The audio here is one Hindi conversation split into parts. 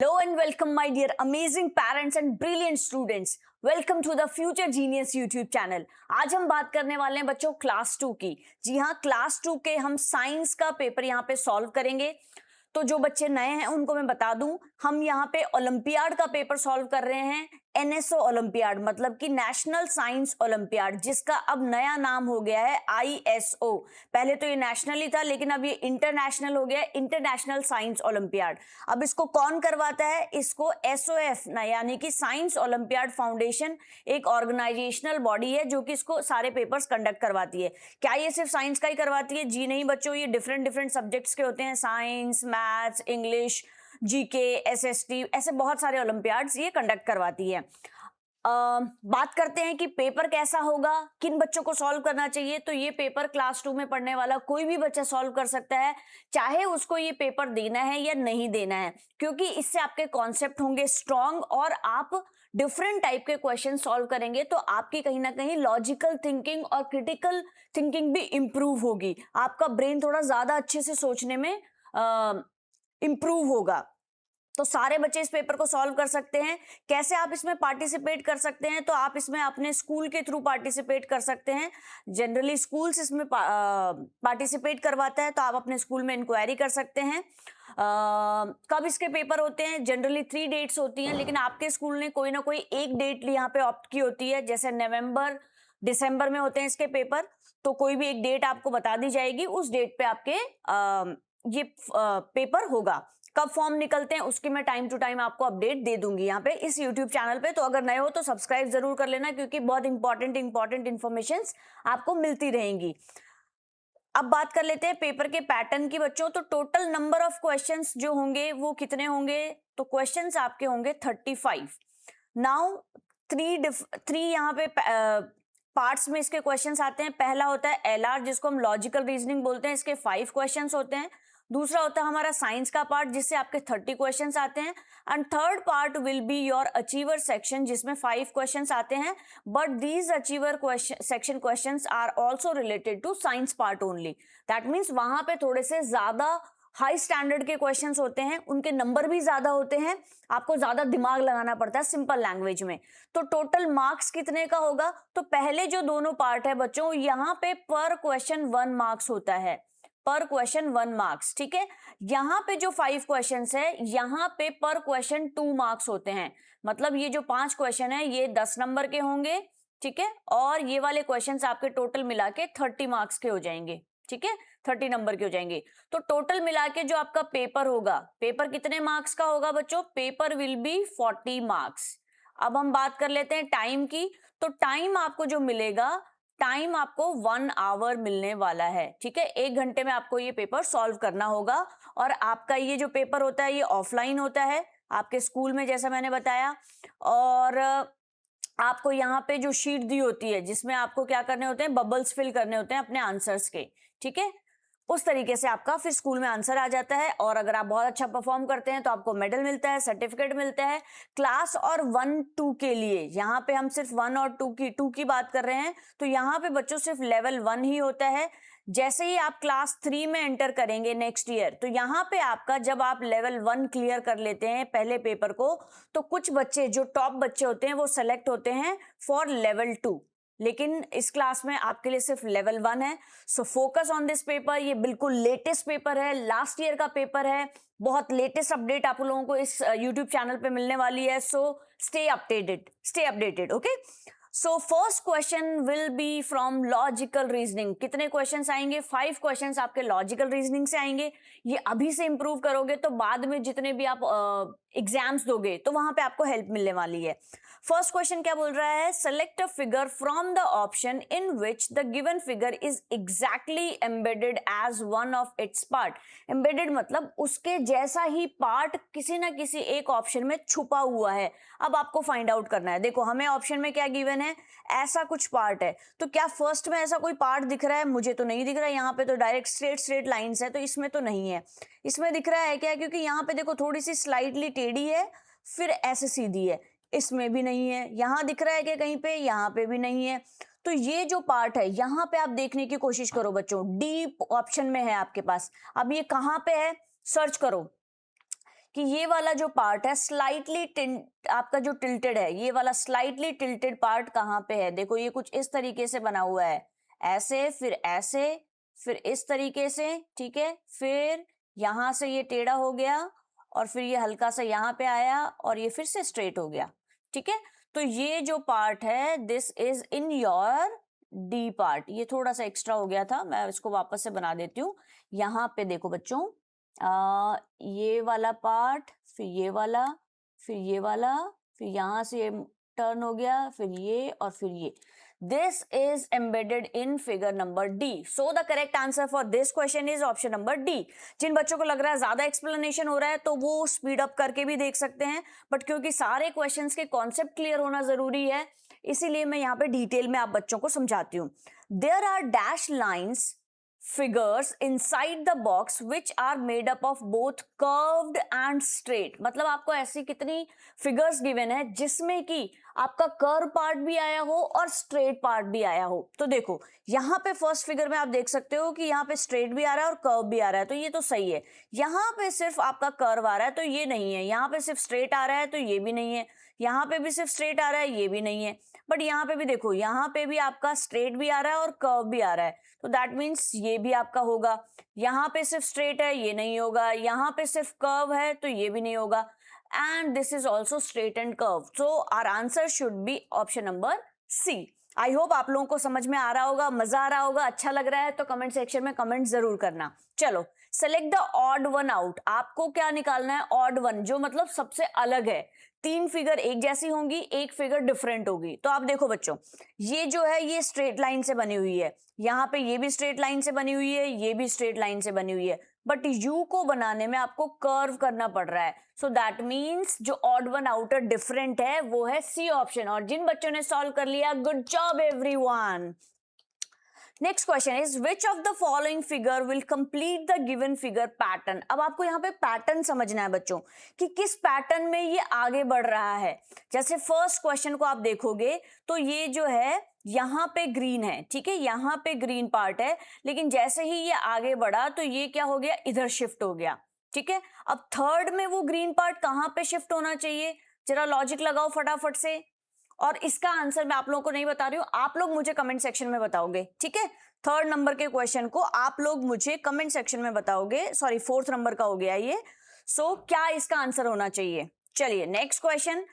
Hello and welcome my dear amazing parents and brilliant students. Welcome to the future genius YouTube channel. आज हम बात करने वाले हैं बच्चों क्लास 2 की। जी हाँ, क्लास 2 के हम साइंस का पेपर यहाँ पे सॉल्व करेंगे। तो जो बच्चे नए हैं उनको मैं बता दूं, हम यहाँ पे ओलंपियाड का पेपर सॉल्व कर रहे हैं। एनएसओ ओलंपियाड मतलब कि नेशनल साइंस ओलंपियाड, जिसका अब नया नाम हो गया है आईएसओ। पहले तो ये नेशनल ही था, लेकिन अब ये इंटरनेशनल हो गया, इंटरनेशनल साइंस ओलंपियाड। अब इसको कौन करवाता है? इसको एसओएफ यानी कि साइंस ओलंपियाड फाउंडेशन एक ऑर्गेनाइजेशनल बॉडी है जो कि इसको सारे पेपर्स कंडक्ट करवाती है। क्या ये सिर्फ साइंस का ही करवाती है? जी नहीं बच्चों, ये डिफरेंट डिफरेंट सब्जेक्ट्स के होते हैं। Science, maths, English, GK, SST, ऐसे बहुत सारे ओलंपियाड्स ये कंडक्ट करवाती है। बात करते हैं कि पेपर कैसा होगा, किन बच्चों को सॉल्व करना चाहिए। तो ये पेपर क्लास 2 में पढ़ने वाला कोई भी बच्चा सॉल्व कर सकता है, चाहे उसको ये पेपर देना है या नहीं देना है, क्योंकि इससे आपके कॉन्सेप्ट होंगे स्ट्रांग और आप डिफरेंट टाइप के क्वेश्चन सॉल्व करेंगे तो आपकी कहीं ना कहीं लॉजिकल थिंकिंग और क्रिटिकल थिंकिंग भी इंप्रूव होगी। आपका ब्रेन थोड़ा ज्यादा अच्छे से सोचने में इंप्रूव होगा। तो सारे बच्चे इस पेपर को सॉल्व कर सकते हैं। कैसे आप इसमें पार्टिसिपेट कर सकते हैं? तो आप इसमें अपने स्कूल के थ्रू पार्टिसिपेट कर सकते हैं। जनरली स्कूल्स इसमें पार्टिसिपेट करवाता है, तो आप अपने स्कूल में इंक्वायरी कर सकते हैं। कब इसके पेपर होते हैं? जनरली 3 डेट्स होती हैं, लेकिन आपके स्कूल ने कोई ना कोई एक डेट यहाँ पे ऑप्ट की होती है। जैसे नवंबर, दिसंबर में होते हैं इसके पेपर, तो कोई भी एक डेट आपको बता दी जाएगी, उस डेट पे आपके ये पेपर होगा। कब फॉर्म निकलते हैं उसकी मैं टाइम टू टाइम आपको अपडेट दे दूंगी यहाँ पे इस यूट्यूब चैनल पे। तो अगर नए हो तो सब्सक्राइब जरूर कर लेना, क्योंकि बहुत इंपॉर्टेंट इंफॉर्मेशन आपको मिलती रहेंगी। अब बात कर लेते हैं पेपर के पैटर्न की बच्चों। तो टोटल नंबर ऑफ क्वेश्चंस जो होंगे वो कितने होंगे? तो क्वेश्चंस आपके होंगे 35। नाउ थ्री यहाँ पे पार्ट्स में इसके क्वेश्चंस आते हैं। पहला होता है एलआर, जिसको हम लॉजिकल रीजनिंग बोलते हैं, इसके 5 क्वेश्चंस होते हैं। दूसरा होता है हमारा साइंस का पार्ट, जिससे आपके 30 क्वेश्चंस आते हैं। And third part will be your achiever section, जिसमें 5 क्वेश्चंस आते हैं। But these achiever section questions are also related to science part only. That means वहां पे थोड़े से ज्यादा हाई स्टैंडर्ड के क्वेश्चंस होते हैं, उनके नंबर भी ज्यादा होते हैं, आपको ज्यादा दिमाग लगाना पड़ता है सिंपल लैंग्वेज में। तो टोटल मार्क्स कितने का होगा? तो पहले जो दोनों पार्ट है बच्चों, यहाँ पे पर क्वेश्चन 1 मार्क्स होता है, पर क्वेश्चन 1 मार्क्स, ठीक है। यहाँ पे जो 5 क्वेश्चंस है, यहाँ पे पर क्वेश्चन 2 मार्क्स होते हैं। मतलब ये जो 5 क्वेश्चन है ये 10 नंबर के होंगे, ठीक है, और ये वाले क्वेश्चंस आपके टोटल मिला के 30 मार्क्स के हो जाएंगे, ठीक है, 30 नंबर के हो जाएंगे। तो टोटल मिला के जो आपका पेपर होगा, पेपर कितने मार्क्स का होगा बच्चों? Paper will be 40 marks. अब हम बात कर लेते हैं टाइम की। तो टाइम आपको जो मिलेगा, टाइम आपको 1 आवर मिलने वाला है, ठीक है। 1 घंटे में आपको ये पेपर सॉल्व करना होगा। और आपका ये जो पेपर होता है ये ऑफलाइन होता है आपके स्कूल में, जैसा मैंने बताया। और आपको यहाँ पे जो शीट दी होती है, जिसमें आपको क्या करने होते हैं, बबल्स फिल करने होते हैं अपने आंसर्स के, ठीक है। उस तरीके से आपका फिर स्कूल में आंसर आ जाता है। और अगर आप बहुत अच्छा परफॉर्म करते हैं तो आपको मेडल मिलता है, सर्टिफिकेट मिलता है। क्लास और 1-2 के लिए यहाँ पे हम सिर्फ 1 और 2 की बात कर रहे हैं, तो यहाँ पे बच्चों सिर्फ लेवल 1 ही होता है। जैसे ही आप क्लास 3 में एंटर करेंगे नेक्स्ट ईयर, तो यहाँ पे आपका जब आप लेवल 1 क्लियर कर लेते हैं पहले पेपर को, तो कुछ बच्चे जो टॉप बच्चे होते हैं वो सेलेक्ट होते हैं फॉर लेवल 2। लेकिन इस क्लास में आपके लिए सिर्फ लेवल 1 है। So focus on this paper. ये बिल्कुल लेटेस्ट पेपर है, लास्ट ईयर का पेपर है। बहुत लेटेस्ट अपडेट आप लोगों को इस यूट्यूब चैनल पे मिलने वाली है। So stay updated, okay. So first question will be from logical reasoning. कितने क्वेश्चंस आएंगे? 5 क्वेश्चंस आपके लॉजिकल रीजनिंग से आएंगे। ये अभी से इंप्रूव करोगे तो बाद में जितने भी आप एग्जाम्स दोगे तो वहां पे आपको हेल्प मिलने वाली है। फर्स्ट क्वेश्चन क्या बोल रहा है? Select a figure from the option in which the given figure is exactly embedded as one of its part. Embedded मतलब उसके जैसा ही पार्ट किसी ना किसी एक ऑप्शन में छुपा हुआ है। अब आपको फाइंड आउट करना है। देखो हमें ऑप्शन में क्या गिवन है, ऐसा कुछ पार्ट है। तो क्या फर्स्ट में ऐसा कोई पार्ट दिख रहा है? मुझे तो नहीं दिख रहा है। यहाँ पे तो डायरेक्ट स्ट्रेट लाइंस है, तो इसमें तो नहीं है। इसमें दिख रहा है क्या? क्योंकि यहाँ पे देखो थोड़ी सी स्लाइडली टेढ़ी है, फिर ऐसे सीधी है। इसमें भी नहीं है। यहाँ दिख रहा है क्या कहीं पे? यहाँ पे भी नहीं है। तो ये जो पार्ट है यहाँ पे आप देखने की कोशिश करो बच्चों। डी ऑप्शन में है आपके पास। अब ये कहाँ पे है? सर्च करो कि ये वाला जो पार्ट है स्लाइटली आपका जो टिल्टेड है, ये वाला स्लाइटली टिल्टेड पार्ट कहाँ पे है? देखो ये कुछ इस तरीके से बना हुआ है, ऐसे फिर इस तरीके से, ठीक है, फिर यहां से ये टेढ़ा हो गया और फिर ये हल्का सा यहाँ पे आया और ये फिर से स्ट्रेट हो गया, ठीक है। तो ये जो पार्ट है this is in your D part. ये थोड़ा सा एक्स्ट्रा हो गया था, मैं इसको वापस से बना देती हूँ। यहाँ पे देखो बच्चों, ये वाला पार्ट, फिर ये वाला, फिर ये वाला, फिर यहाँ से ये टर्न हो गया, फिर ये और फिर ये। This is embedded in figure number D. So the correct answer for this question is option number D. जिन बच्चों को लग रहा है ज्यादा एक्सप्लेनेशन हो रहा है तो वो स्पीड अप करके भी देख सकते हैं, बट क्योंकि सारे क्वेश्चंस के कॉन्सेप्ट क्लियर होना जरूरी है, इसीलिए मैं यहाँ पे डिटेल में आप बच्चों को समझाती हूँ। There are dash lines figures inside the box which are made up of both curved and straight। मतलब आपको ऐसी कितनी फिगर्स गिवन है जिसमें कि आपका कर्व पार्ट भी आया हो और स्ट्रेट पार्ट भी आया हो। तो देखो यहाँ पे फर्स्ट फिगर में आप देख सकते हो कि यहाँ पे स्ट्रेट भी आ रहा है और कर्व भी आ रहा है, तो ये तो सही है। यहाँ पे सिर्फ आपका कर्व आ रहा है तो ये नहीं है, यहाँ पे सिर्फ स्ट्रेट आ रहा है तो ये भी नहीं है, यहाँ पे भी सिर्फ स्ट्रेट आ रहा है, ये भी नहीं है, बट यहाँ पे भी देखो, यहाँ पे भी आपका स्ट्रेट भी आ रहा है और कर्व भी आ रहा है, तो दैट मीन्स ये भी आपका होगा। यहाँ पे सिर्फ स्ट्रेट है, ये नहीं होगा, यहाँ पे सिर्फ कर्व है तो ये भी नहीं होगा, and this is also straight and curved, so our answer should be option number C। I hope आप लोगों को समझ में आ रहा होगा, मजा आ रहा होगा, अच्छा लग रहा है तो कमेंट सेक्शन में कमेंट जरूर करना। चलो select the odd one out. आपको क्या निकालना है? ऑड वन, जो मतलब सबसे अलग है। 3 फिगर एक जैसी होंगी, एक फिगर डिफरेंट होगी। तो आप देखो बच्चों, ये जो है ये स्ट्रेट लाइन से बनी हुई है, यहाँ पे ये भी स्ट्रेट लाइन से बनी हुई है, ये भी स्ट्रेट लाइन से बनी हुई है, बट यू को बनाने में आपको कर्व करना पड़ रहा है। सो दैट मीन्स जो ऑड वन आउटर डिफरेंट है वो है सी ऑप्शन। और जिन बच्चों ने सॉल्व कर लिया, good job everyone. Next question is which of the following figure will complete the given figure pattern. अब आपको यहाँ पे पैटर्न समझना है बच्चों कि किस पैटर्न में ये आगे बढ़ रहा है। जैसे फर्स्ट क्वेश्चन को आप देखोगे तो ये जो है यहाँ पे ग्रीन है, ठीक है, यहाँ पे ग्रीन पार्ट है, लेकिन जैसे ही ये आगे बढ़ा तो ये क्या हो गया, इधर शिफ्ट हो गया, ठीक है। अब थर्ड में वो ग्रीन पार्ट कहाँ पे शिफ्ट होना चाहिए, जरा लॉजिक लगाओ फटाफट से। और इसका आंसर मैं आप लोगों को नहीं बता रही हूँ, आप लोग मुझे कमेंट सेक्शन में बताओगे, ठीक है। थर्ड नंबर के क्वेश्चन को आप लोग मुझे कमेंट सेक्शन में बताओगे, सॉरी फोर्थ नंबर का हो गया ये। सो क्या इसका आंसर होना चाहिए? चलिए next question.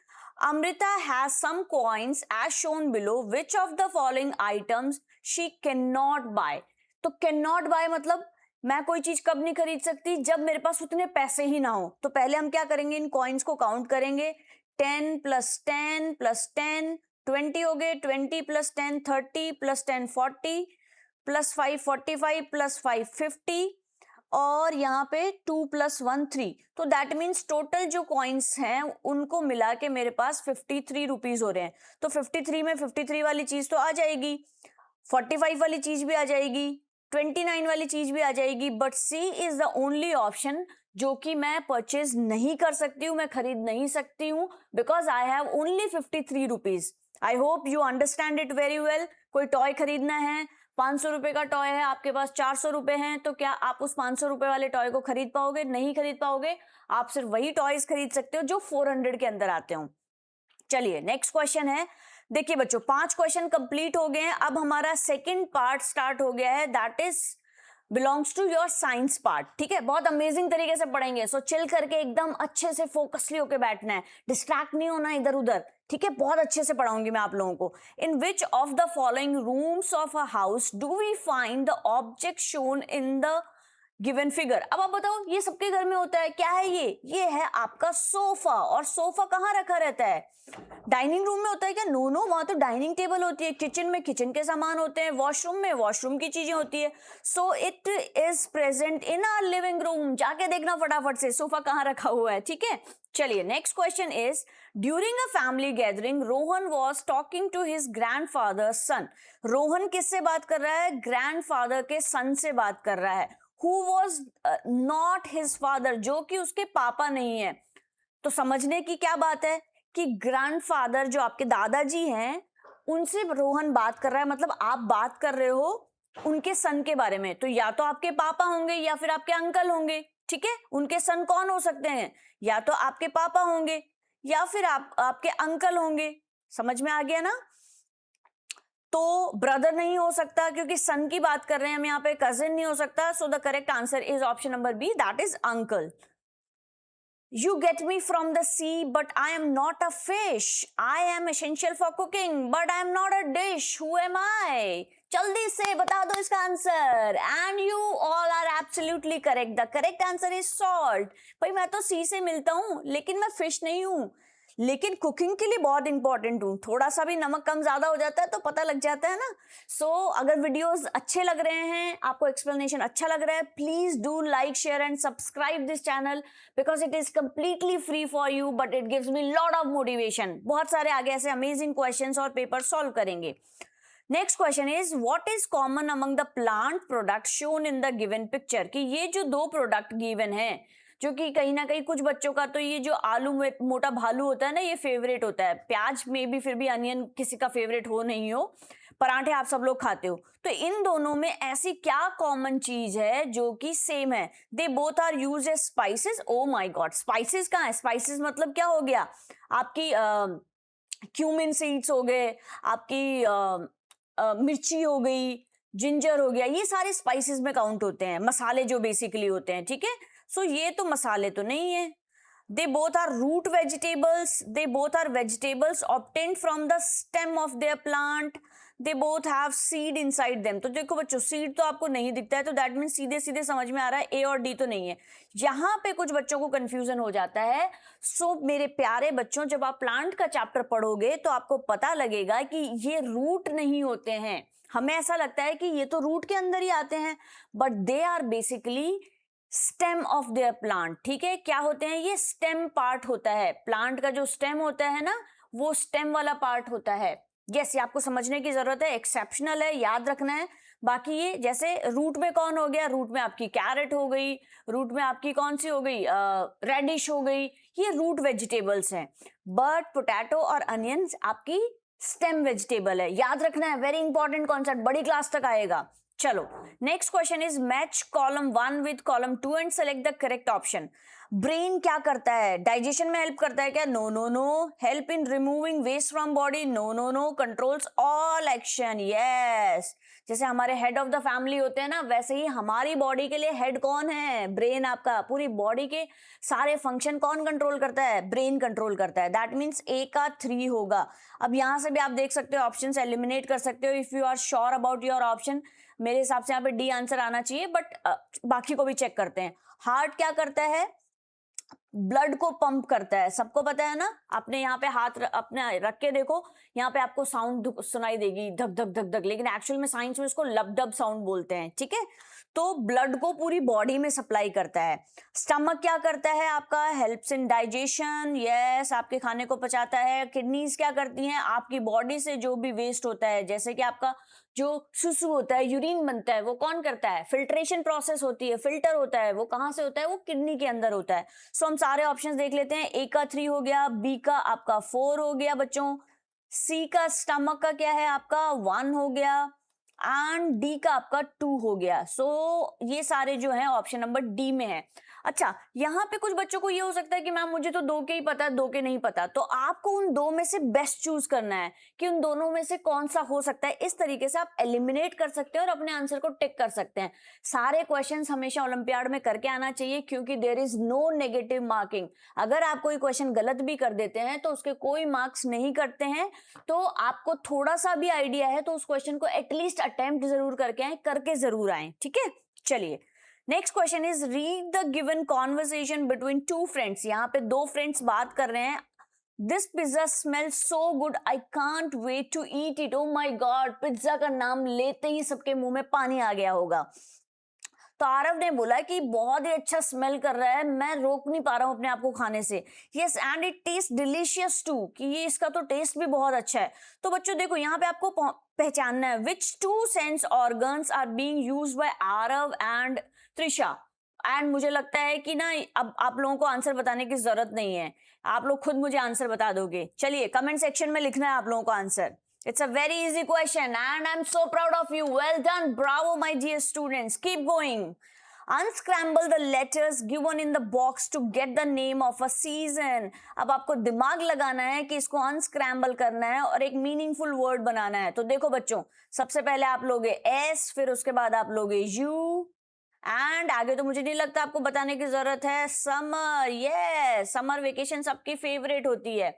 Amrita has some coins as shown below, which of the following items she can not buy. तो कैन नॉट बाय मतलब मैं कोई चीज कब नहीं खरीद सकती, जब मेरे पास उतने पैसे ही ना हो। तो पहले हम क्या करेंगे, इन कॉइन्स को काउंट करेंगे। 10 + 10 + 10 20 हो गए, 20 + 10 30 + 10 40 + 5 45 + 5 50 और यहाँ पे 2 + 1 3। तो दैट मीन्स टोटल जो कॉइन्स हैं उनको मिला के मेरे पास 53 रुपीज हो रहे हैं। तो 53 में 53 वाली चीज तो आ जाएगी, 45 वाली चीज भी आ जाएगी, 29 वाली चीज भी आ जाएगी, but C is the only option जो कि मैं परचेज नहीं कर सकती हूँ, मैं खरीद नहीं सकती हूँ, because I have only 53 rupees. I hope you understand it very well. कोई टॉय खरीदना है, 500 रुपए का टॉय है, आपके पास 400 रुपए हैं, तो क्या आप उस 500 रुपए वाले टॉय को खरीद पाओगे? नहीं खरीद पाओगे। आप सिर्फ वही टॉयज खरीद सकते हो जो 400 के अंदर आते हो। चलिए नेक्स्ट क्वेश्चन है। देखिए बच्चों 5 क्वेश्चन कंप्लीट हो गए हैं, अब हमारा सेकंड पार्ट स्टार्ट हो गया है, that is belongs to your science part, ठीक है। बहुत अमेजिंग तरीके से पढ़ेंगे, सो चिल करके एकदम अच्छे से फोकसली होकर बैठना है, डिस्ट्रैक्ट नहीं होना इधर उधर, ठीक है। बहुत अच्छे से पढ़ाऊंगी मैं आप लोगों को। In which of the following rooms of a house do we find the object shown in the given figure. अब आप बताओ, ये सबके घर में होता है, क्या है ये है आपका सोफा। और सोफा कहाँ रखा रहता है? डाइनिंग रूम में होता है क्या? नो नो, वहां तो डाइनिंग टेबल होती है, किचन में किचन के सामान होते हैं, वॉशरूम में वॉशरूम की चीजें होती है। So it is present in our living room. जाके देखना फटाफट से सोफा कहाँ रखा हुआ है, ठीक है। चलिए next question is during a family gathering Rohan was talking to his grandfather son. Rohan किससे बात कर रहा है? ग्रैंडफादर के सन से बात कर रहा है। Who was not his father, जो कि उसके पापा नहीं है। तो समझने की क्या बात है कि ग्रैंडफादर जो आपके दादाजी हैं उनसे रोहन बात कर रहा है, मतलब आप बात कर रहे हो उनके सन के बारे में, तो या तो आपके पापा होंगे या फिर आपके अंकल होंगे, ठीक है, उनके सन कौन हो सकते हैं? या तो आपके पापा होंगे या फिर आपके अंकल होंगे। समझ में आ गया ना? तो ब्रदर नहीं हो सकता क्योंकि सन की बात कर रहे हैं हम यहाँ पे, कजिन नहीं हो सकता। So the correct answer is option number B, that is uncle. You get me from the sea, but I am not a fish. I am essential for cooking, but I am not a dish. Who am I? जल्दी से बता दो इसका answer. And you all are absolutely correct. The correct answer is salt. भाई मैं तो सी से मिलता हूँ लेकिन मैं फिश नहीं हूँ, लेकिन कुकिंग के लिए बहुत इंपॉर्टेंट हूँ। थोड़ा सा भी नमक कम ज्यादा हो जाता है तो पता लग जाता है ना। सो अगर वीडियोस अच्छे लग रहे हैं, आपको एक्सप्लेनेशन अच्छा लग रहा है, please do like, share and subscribe this channel because it is completely free for you but it gives me lot of motivation. बहुत सारे आगे ऐसे अमेजिंग क्वेश्चंस और पेपर सॉल्व करेंगे। Next question is what is common among the plant product shown in the given picture. कि ये जो दो प्रोडक्ट गिवन है, जो कि कहीं ना कहीं कुछ बच्चों का तो ये जो आलू मोटा भालू होता है ना, ये फेवरेट होता है। प्याज में भी फिर भी अनियन किसी का फेवरेट हो नहीं हो, पराठे आप सब लोग खाते हो। तो इन दोनों में ऐसी क्या कॉमन चीज है जो कि सेम है? They both are used as spices. Oh my god, spices कहाँ है? स्पाइसेस मतलब क्या हो गया? आपकी क्यूमिन सीड्स हो गए, आपकी मिर्ची हो गई, जिंजर हो गया, ये सारे स्पाइसेस में काउंट होते हैं, मसाले जो बेसिकली होते हैं। ठीक है, सो ये तो मसाले तो नहीं है। They both are root vegetables, they both are vegetables obtained from the stem of their plant, they both have seed inside them. तो देखो बच्चों, सीड तो आपको नहीं दिखता है तो दैट मीन सीधे सीधे समझ में आ रहा है ए और डी तो नहीं है। यहां पे कुछ बच्चों को कंफ्यूजन हो जाता है। सो मेरे प्यारे बच्चों, जब आप प्लांट का चैप्टर पढ़ोगे तो आपको पता लगेगा कि ये रूट नहीं होते हैं। हमें ऐसा लगता है कि ये तो रूट के अंदर ही आते हैं, but they are basically stem of their plant. ठीक है, क्या होते हैं ये? स्टेम पार्ट होता है। प्लांट का जो स्टेम होता है ना, वो स्टेम वाला पार्ट होता है। यस, ये आपको समझने की जरूरत है, एक्सेप्शनल है, याद रखना है। बाकी ये जैसे रूट में कौन हो गया? रूट में आपकी कैरेट हो गई, रूट में आपकी कौन सी हो गई? रेडिश हो गई, ये रूट वेजिटेबल्स हैं। बट पोटैटो और अनियंस आपकी स्टेम वेजिटेबल है। याद रखना है, वेरी इंपॉर्टेंट कॉन्सेप्ट, बड़ी क्लास तक आएगा। चलो, next question is match column 1 with column 2 and select the correct option. Brain क्या करता है? डाइजेशन में हेल्प करता है क्या? No no no. Help in removing waste from body? No no no. Controls all action? Yes. जैसे हमारे हेड ऑफ द फैमिली होते हैं ना, वैसे ही हमारी बॉडी के लिए हेड कौन है? ब्रेन। आपका पूरी बॉडी के सारे फंक्शन कौन कंट्रोल करता है? ब्रेन कंट्रोल करता है। दैट मीन्स ए का 3 होगा। अब यहां से भी आप देख सकते हो, ऑप्शन एलिमिनेट कर सकते हो if you are sure about your option. मेरे हिसाब से यहाँ पे डी आंसर आना चाहिए, बट बाकी को भी चेक करते हैं। हार्ट क्या करता है? ब्लड को पंप करता है, सबको पता है ना। आपने यहाँ पे हाथ अपने रख के देखो, यहाँ पे आपको साउंड सुनाई देगी, धक धक धक धक, लेकिन एक्चुअल में साइंस में इसको लबडब साउंड बोलते हैं। ठीक है, तो ब्लड को पूरी बॉडी में सप्लाई करता है। स्टमक क्या करता है आपका? Helps in digestion. यस, आपके खाने को पचाता है। किडनीज क्या करती हैं? आपकी बॉडी से जो भी वेस्ट होता है, जैसे कि आपका जो सुसु होता है, यूरिन बनता है, वो कौन करता है? फिल्ट्रेशन प्रोसेस होती है, फिल्टर होता है, वो कहाँ से होता है? वो किडनी के अंदर होता है। सो हम सारे ऑप्शंस देख लेते हैं। ए का 3 हो गया, बी का आपका 4 हो गया बच्चों, सी का स्टमक का क्या है आपका? 1 हो गया, एंड डी का आपका 2 हो गया। सो ये सारे जो है ऑप्शन नंबर डी में है। अच्छा, यहाँ पे कुछ बच्चों को ये हो सकता है कि मैम मुझे तो 2 के ही पता है, 2 के नहीं पता। तो आपको उन 2 में से बेस्ट चूज करना है कि उन दोनों में से कौन सा हो सकता है। इस तरीके से आप एलिमिनेट कर सकते हैं और अपने आंसर को टिक कर सकते हैं। सारे क्वेश्चंस हमेशा ओलंपियाड में करके आना चाहिए, क्योंकि there is no negative marking. अगर आप कोई क्वेश्चन गलत भी कर देते हैं तो उसके कोई मार्क्स नहीं करते हैं। तो आपको थोड़ा सा भी आइडिया है तो उस क्वेश्चन को एटलीस्ट अटेम्प्ट जरूर करके आए, करके जरूर आए। ठीक है, चलिए next question is read the given conversation between 2 friends. यहाँ पे 2 फ्रेंड्स बात कर रहे हैं। This pizza smells so good, I can't wait to eat it. Oh my god, pizza का नाम लेते ही सबके मुंह में पानी आ गया होगा। तो आरव ने बोला कि बहुत ही अच्छा स्मेल कर रहा है, मैं रोक नहीं पा रहा हूं अपने आप को खाने से। Yes, and it taste delicious too, कि ये इसका तो टेस्ट भी बहुत अच्छा है। तो बच्चों देखो, यहाँ पे आपको पहचानना है which 2 sense organs are being used by Aarav and Trisha. And मुझे लगता है कि ना अब आप लोगों को आंसर बताने की जरूरत नहीं है, आप लोग खुद मुझे आंसर बता दोगे। चलिए कमेंट सेक्शन में लिखना है आप लोगों को answer. It's a very easy question and I'm so proud of you. Well done. Bravo, my dear students. Keep going. Unscramble the letters given in the box to get the name of a season. अब आपको दिमाग लगाना है कि इसको अनस्क्रैम्बल करना है और एक मीनिंगफुल वर्ड बनाना है। तो देखो बच्चों, सबसे पहले आप लोगे एस, फिर उसके बाद आप लोगे यू, एंड आगे तो मुझे नहीं लगता आपको बताने की जरूरत है, समर। यस, समर वेकेशन सबकी फेवरेट होती है।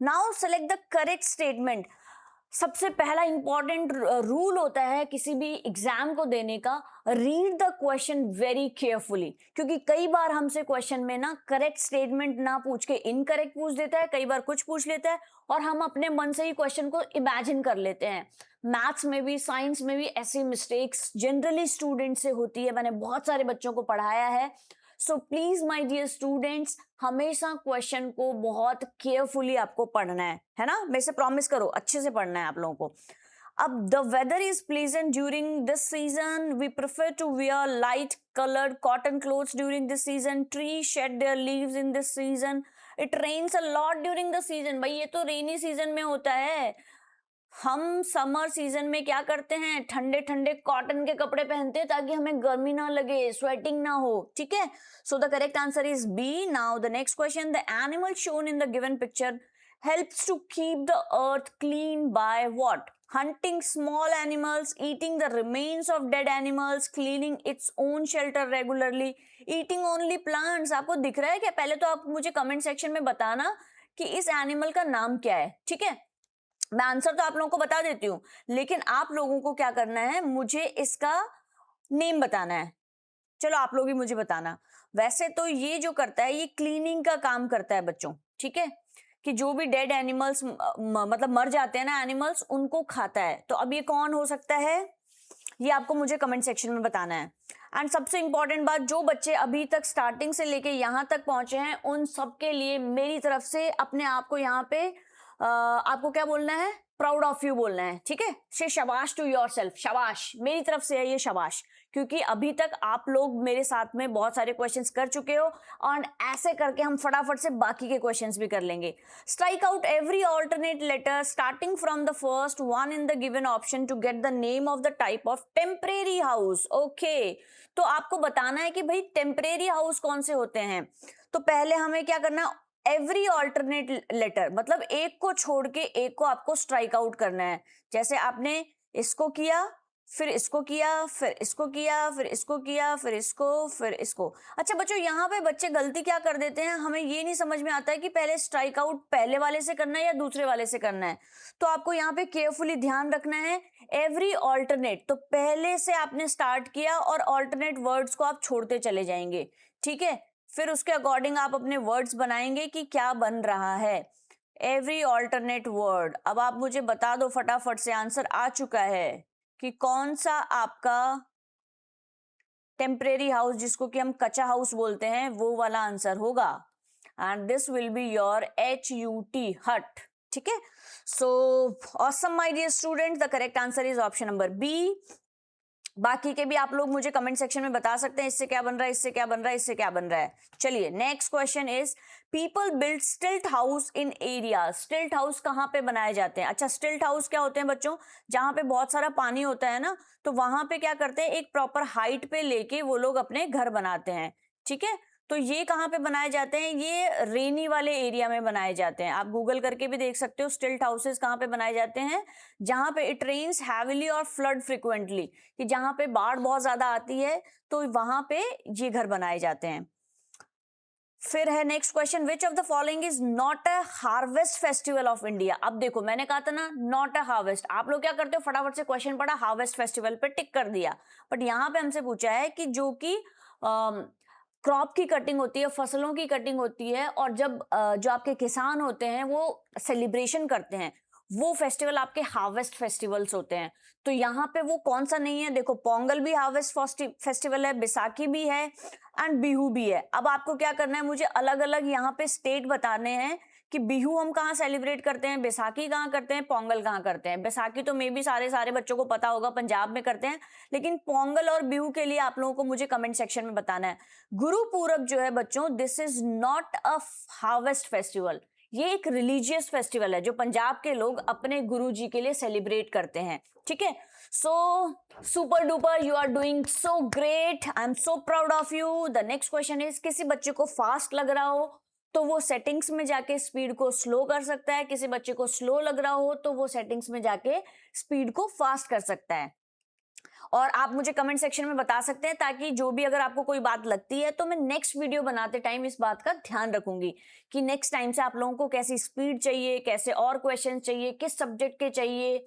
Now select the correct statement. सबसे पहला इंपॉर्टेंट रूल होता है किसी भी एग्जाम को देने का, read the question very carefully, क्योंकि कई बार हमसे क्वेश्चन में ना करेक्ट स्टेटमेंट ना पूछ के इनकरेक्ट पूछ देता है, कई बार कुछ पूछ लेता है और हम अपने मन से ही क्वेश्चन को इमेजिन कर लेते हैं। मैथ्स में भी, साइंस में भी ऐसी मिस्टेक्स जनरली स्टूडेंट से होती है। मैंने बहुत सारे बच्चों को पढ़ाया है। So please my dear students, हमेशा क्वेश्चन को बहुत केयरफुली आपको पढ़ना है ना। मेरे से प्रॉमिस करो, अच्छे से पढ़ना है आप लोगों को। अब the weather is pleasant during this season, we prefer to wear light coloured cotton clothes during this season, tree shed their leaves in this season, it rains a lot during the season. भाई ये तो रेनी सीजन में होता है। हम समर सीजन में क्या करते हैं, ठंडे ठंडे कॉटन के कपड़े पहनते हैं ताकि हमें गर्मी ना लगे, स्वेटिंग ना हो। ठीक है, so the correct answer is B. Now the next question, the animal shown in the given picture helps to keep the earth clean by what? Hunting small animals, eating the remains of dead animals, cleaning its own shelter regularly, eating only plants। आपको दिख रहा है क्या? पहले तो आप मुझे कमेंट सेक्शन में बताना कि इस एनिमल का नाम क्या है। ठीक है, मैं आंसर तो आप लोगों को बता देती हूँ, लेकिन आप लोगों को क्या करना है, मुझे इसका नेम बताना है। चलो आप लोग ही मुझे बताना। वैसे तो ये जो करता है, ये क्लीनिंग का काम करता है बच्चों। ठीक है, कि जो भी डेड एनिमल्स मतलब मर जाते हैं ना एनिमल्स, उनको खाता है। तो अब ये कौन हो सकता है, ये आपको मुझे कमेंट सेक्शन में बताना है। एंड सबसे इंपॉर्टेंट बात, जो बच्चे अभी तक स्टार्टिंग से लेके यहाँ तक पहुंचे हैं, उन सबके लिए मेरी तरफ से अपने आप को यहाँ पे आपको क्या बोलना है, प्राउड ऑफ यू बोलना है। ठीक है, से शाबाश टू योरसेल्फ, शाबाश मेरी तरफ से है ये शाबाश, क्योंकि अभी तक आप लोग मेरे साथ में बहुत सारे क्वेश्चंस कर चुके हो और ऐसे करके हम फटाफट से बाकी के क्वेश्चंस भी कर लेंगे। Strike out every alternate letter starting from the first one in the given option to get the name of the type of temporary house. Okay, तो आपको बताना है कि भाई टेम्परेरी हाउस कौन से होते हैं। तो पहले हमें क्या करना, एवरी ऑल्टरनेट लेटर मतलब एक को छोड़ के एक को आपको स्ट्राइक आउट करना है। जैसे आपने इसको किया, फिर इसको किया, फिर इसको किया, फिर इसको किया, फिर इसको, फिर इसको। अच्छा बच्चों, यहाँ पे बच्चे गलती क्या कर देते हैं, हमें ये नहीं समझ में आता है कि पहले स्ट्राइक आउट पहले वाले से करना है या दूसरे वाले से करना है। तो आपको यहाँ पे केयरफुली ध्यान रखना है, एवरी ऑल्टरनेट तो पहले से आपने स्टार्ट किया और ऑल्टरनेट वर्ड्स को आप छोड़ते चले जाएंगे। ठीक है, फिर उसके अकॉर्डिंग आप अपने वर्ड्स बनाएंगे कि क्या बन रहा है। Every alternate word. अब आप मुझे बता दो फटाफट से, आंसर आ चुका है कि कौन सा आपका टेम्परेरी हाउस, जिसको कि हम कच्चा हाउस बोलते हैं, वो वाला आंसर होगा। And this will be your HUT, hut. ठीक है, so awesome my dear student, the correct answer is option number B. बाकी के भी आप लोग मुझे कमेंट सेक्शन में बता सकते हैं, इससे क्या बन रहा है, इससे क्या बन रहा है, इससे क्या बन रहा है। चलिए next question is, people build स्टिल्ट हाउस इन एरिया। स्टिल्ट हाउस कहाँ पे बनाए जाते हैं? अच्छा, स्टिल्ट हाउस क्या होते हैं बच्चों, जहाँ पे बहुत सारा पानी होता है ना, तो वहां पे क्या करते हैं, एक प्रॉपर हाइट पे लेके वो लोग अपने घर बनाते हैं। ठीक है, तो ये कहाँ पे बनाए जाते हैं, ये रेनी वाले एरिया में बनाए जाते हैं। आप गूगल करके भी देख सकते हो स्टिल्ट हाउसेस कहाँ पे बनाए जाते हैं, जहाँ पे इट रेन्स हैविली और फ्लड फ्रिक्वेंटली, कि जहाँ पे बाढ़ बहुत ज्यादा आती है तो वहां पे ये घर बनाए जाते हैं। फिर है next question, which of the following is not a harvest festival of India. अब देखो मैंने कहा था ना नॉट अ हार्वेस्ट, आप लोग क्या करते हो, फटाफट से क्वेश्चन पढ़ा, हार्वेस्ट फेस्टिवल पे टिक कर दिया। बट यहाँ पे हमसे पूछा है कि जो कि क्रॉप की कटिंग होती है, फसलों की कटिंग होती है, और जब जो आपके किसान होते हैं वो सेलिब्रेशन करते हैं, वो फेस्टिवल आपके हार्वेस्ट फेस्टिवल्स होते हैं। तो यहाँ पे वो कौन सा नहीं है, देखो पोंगल भी हार्वेस्ट फेस्टिवल है, बैसाखी भी है एंड बिहू भी है। अब आपको क्या करना है, मुझे अलग अलग यहाँ पे स्टेट बताने हैं कि बिहू हम कहाँ सेलिब्रेट करते हैं, बैसाखी कहाँ करते हैं, पोंगल कहाँ करते हैं। बैसाखी तो मे बी सारे बच्चों को पता होगा, पंजाब में करते हैं, लेकिन पोंगल और बिहू के लिए आप लोगों को मुझे कमेंट सेक्शन में बताना है। गुरु पूरब जो है बच्चों, this is not a harvest festival, ये एक रिलीजियस फेस्टिवल है जो पंजाब के लोग अपने गुरु जी के लिए सेलिब्रेट करते हैं, ठीक है। So super duper, you are doing so great, I am so proud of you. The next question is, किसी बच्चे को फास्ट लग रहा हो तो वो सेटिंग्स में जाके स्पीड को स्लो कर सकता है, किसी बच्चे को स्लो लग रहा हो तो वो सेटिंग्स में जाके स्पीड को फास्ट कर सकता है। और आप मुझे कमेंट सेक्शन में बता सकते हैं, ताकि जो भी अगर आपको कोई बात लगती है तो मैं नेक्स्ट वीडियो बनाते टाइम इस बात का ध्यान रखूंगी कि नेक्स्ट टाइम से आप लोगों को कैसी स्पीड चाहिए, कैसे और क्वेश्चन चाहिए, किस सब्जेक्ट के चाहिए,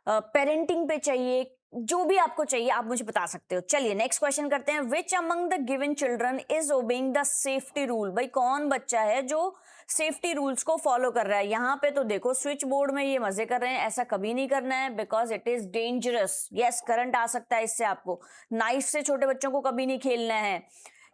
पेरेंटिंग पे चाहिए, जो भी आपको चाहिए आप मुझे बता सकते हो। चलिए नेक्स्ट क्वेश्चन करते हैं। Which among the given children is obeying the safety rule? भाई कौन बच्चा है जो सेफ्टी रूल्स को फॉलो कर रहा है? यहाँ पे तो देखो स्विच बोर्ड में ये मजे कर रहे हैं, ऐसा कभी नहीं करना है because it is dangerous. Yes, current आ सकता है इससे आपको। नाइफ से छोटे बच्चों को कभी नहीं खेलना है।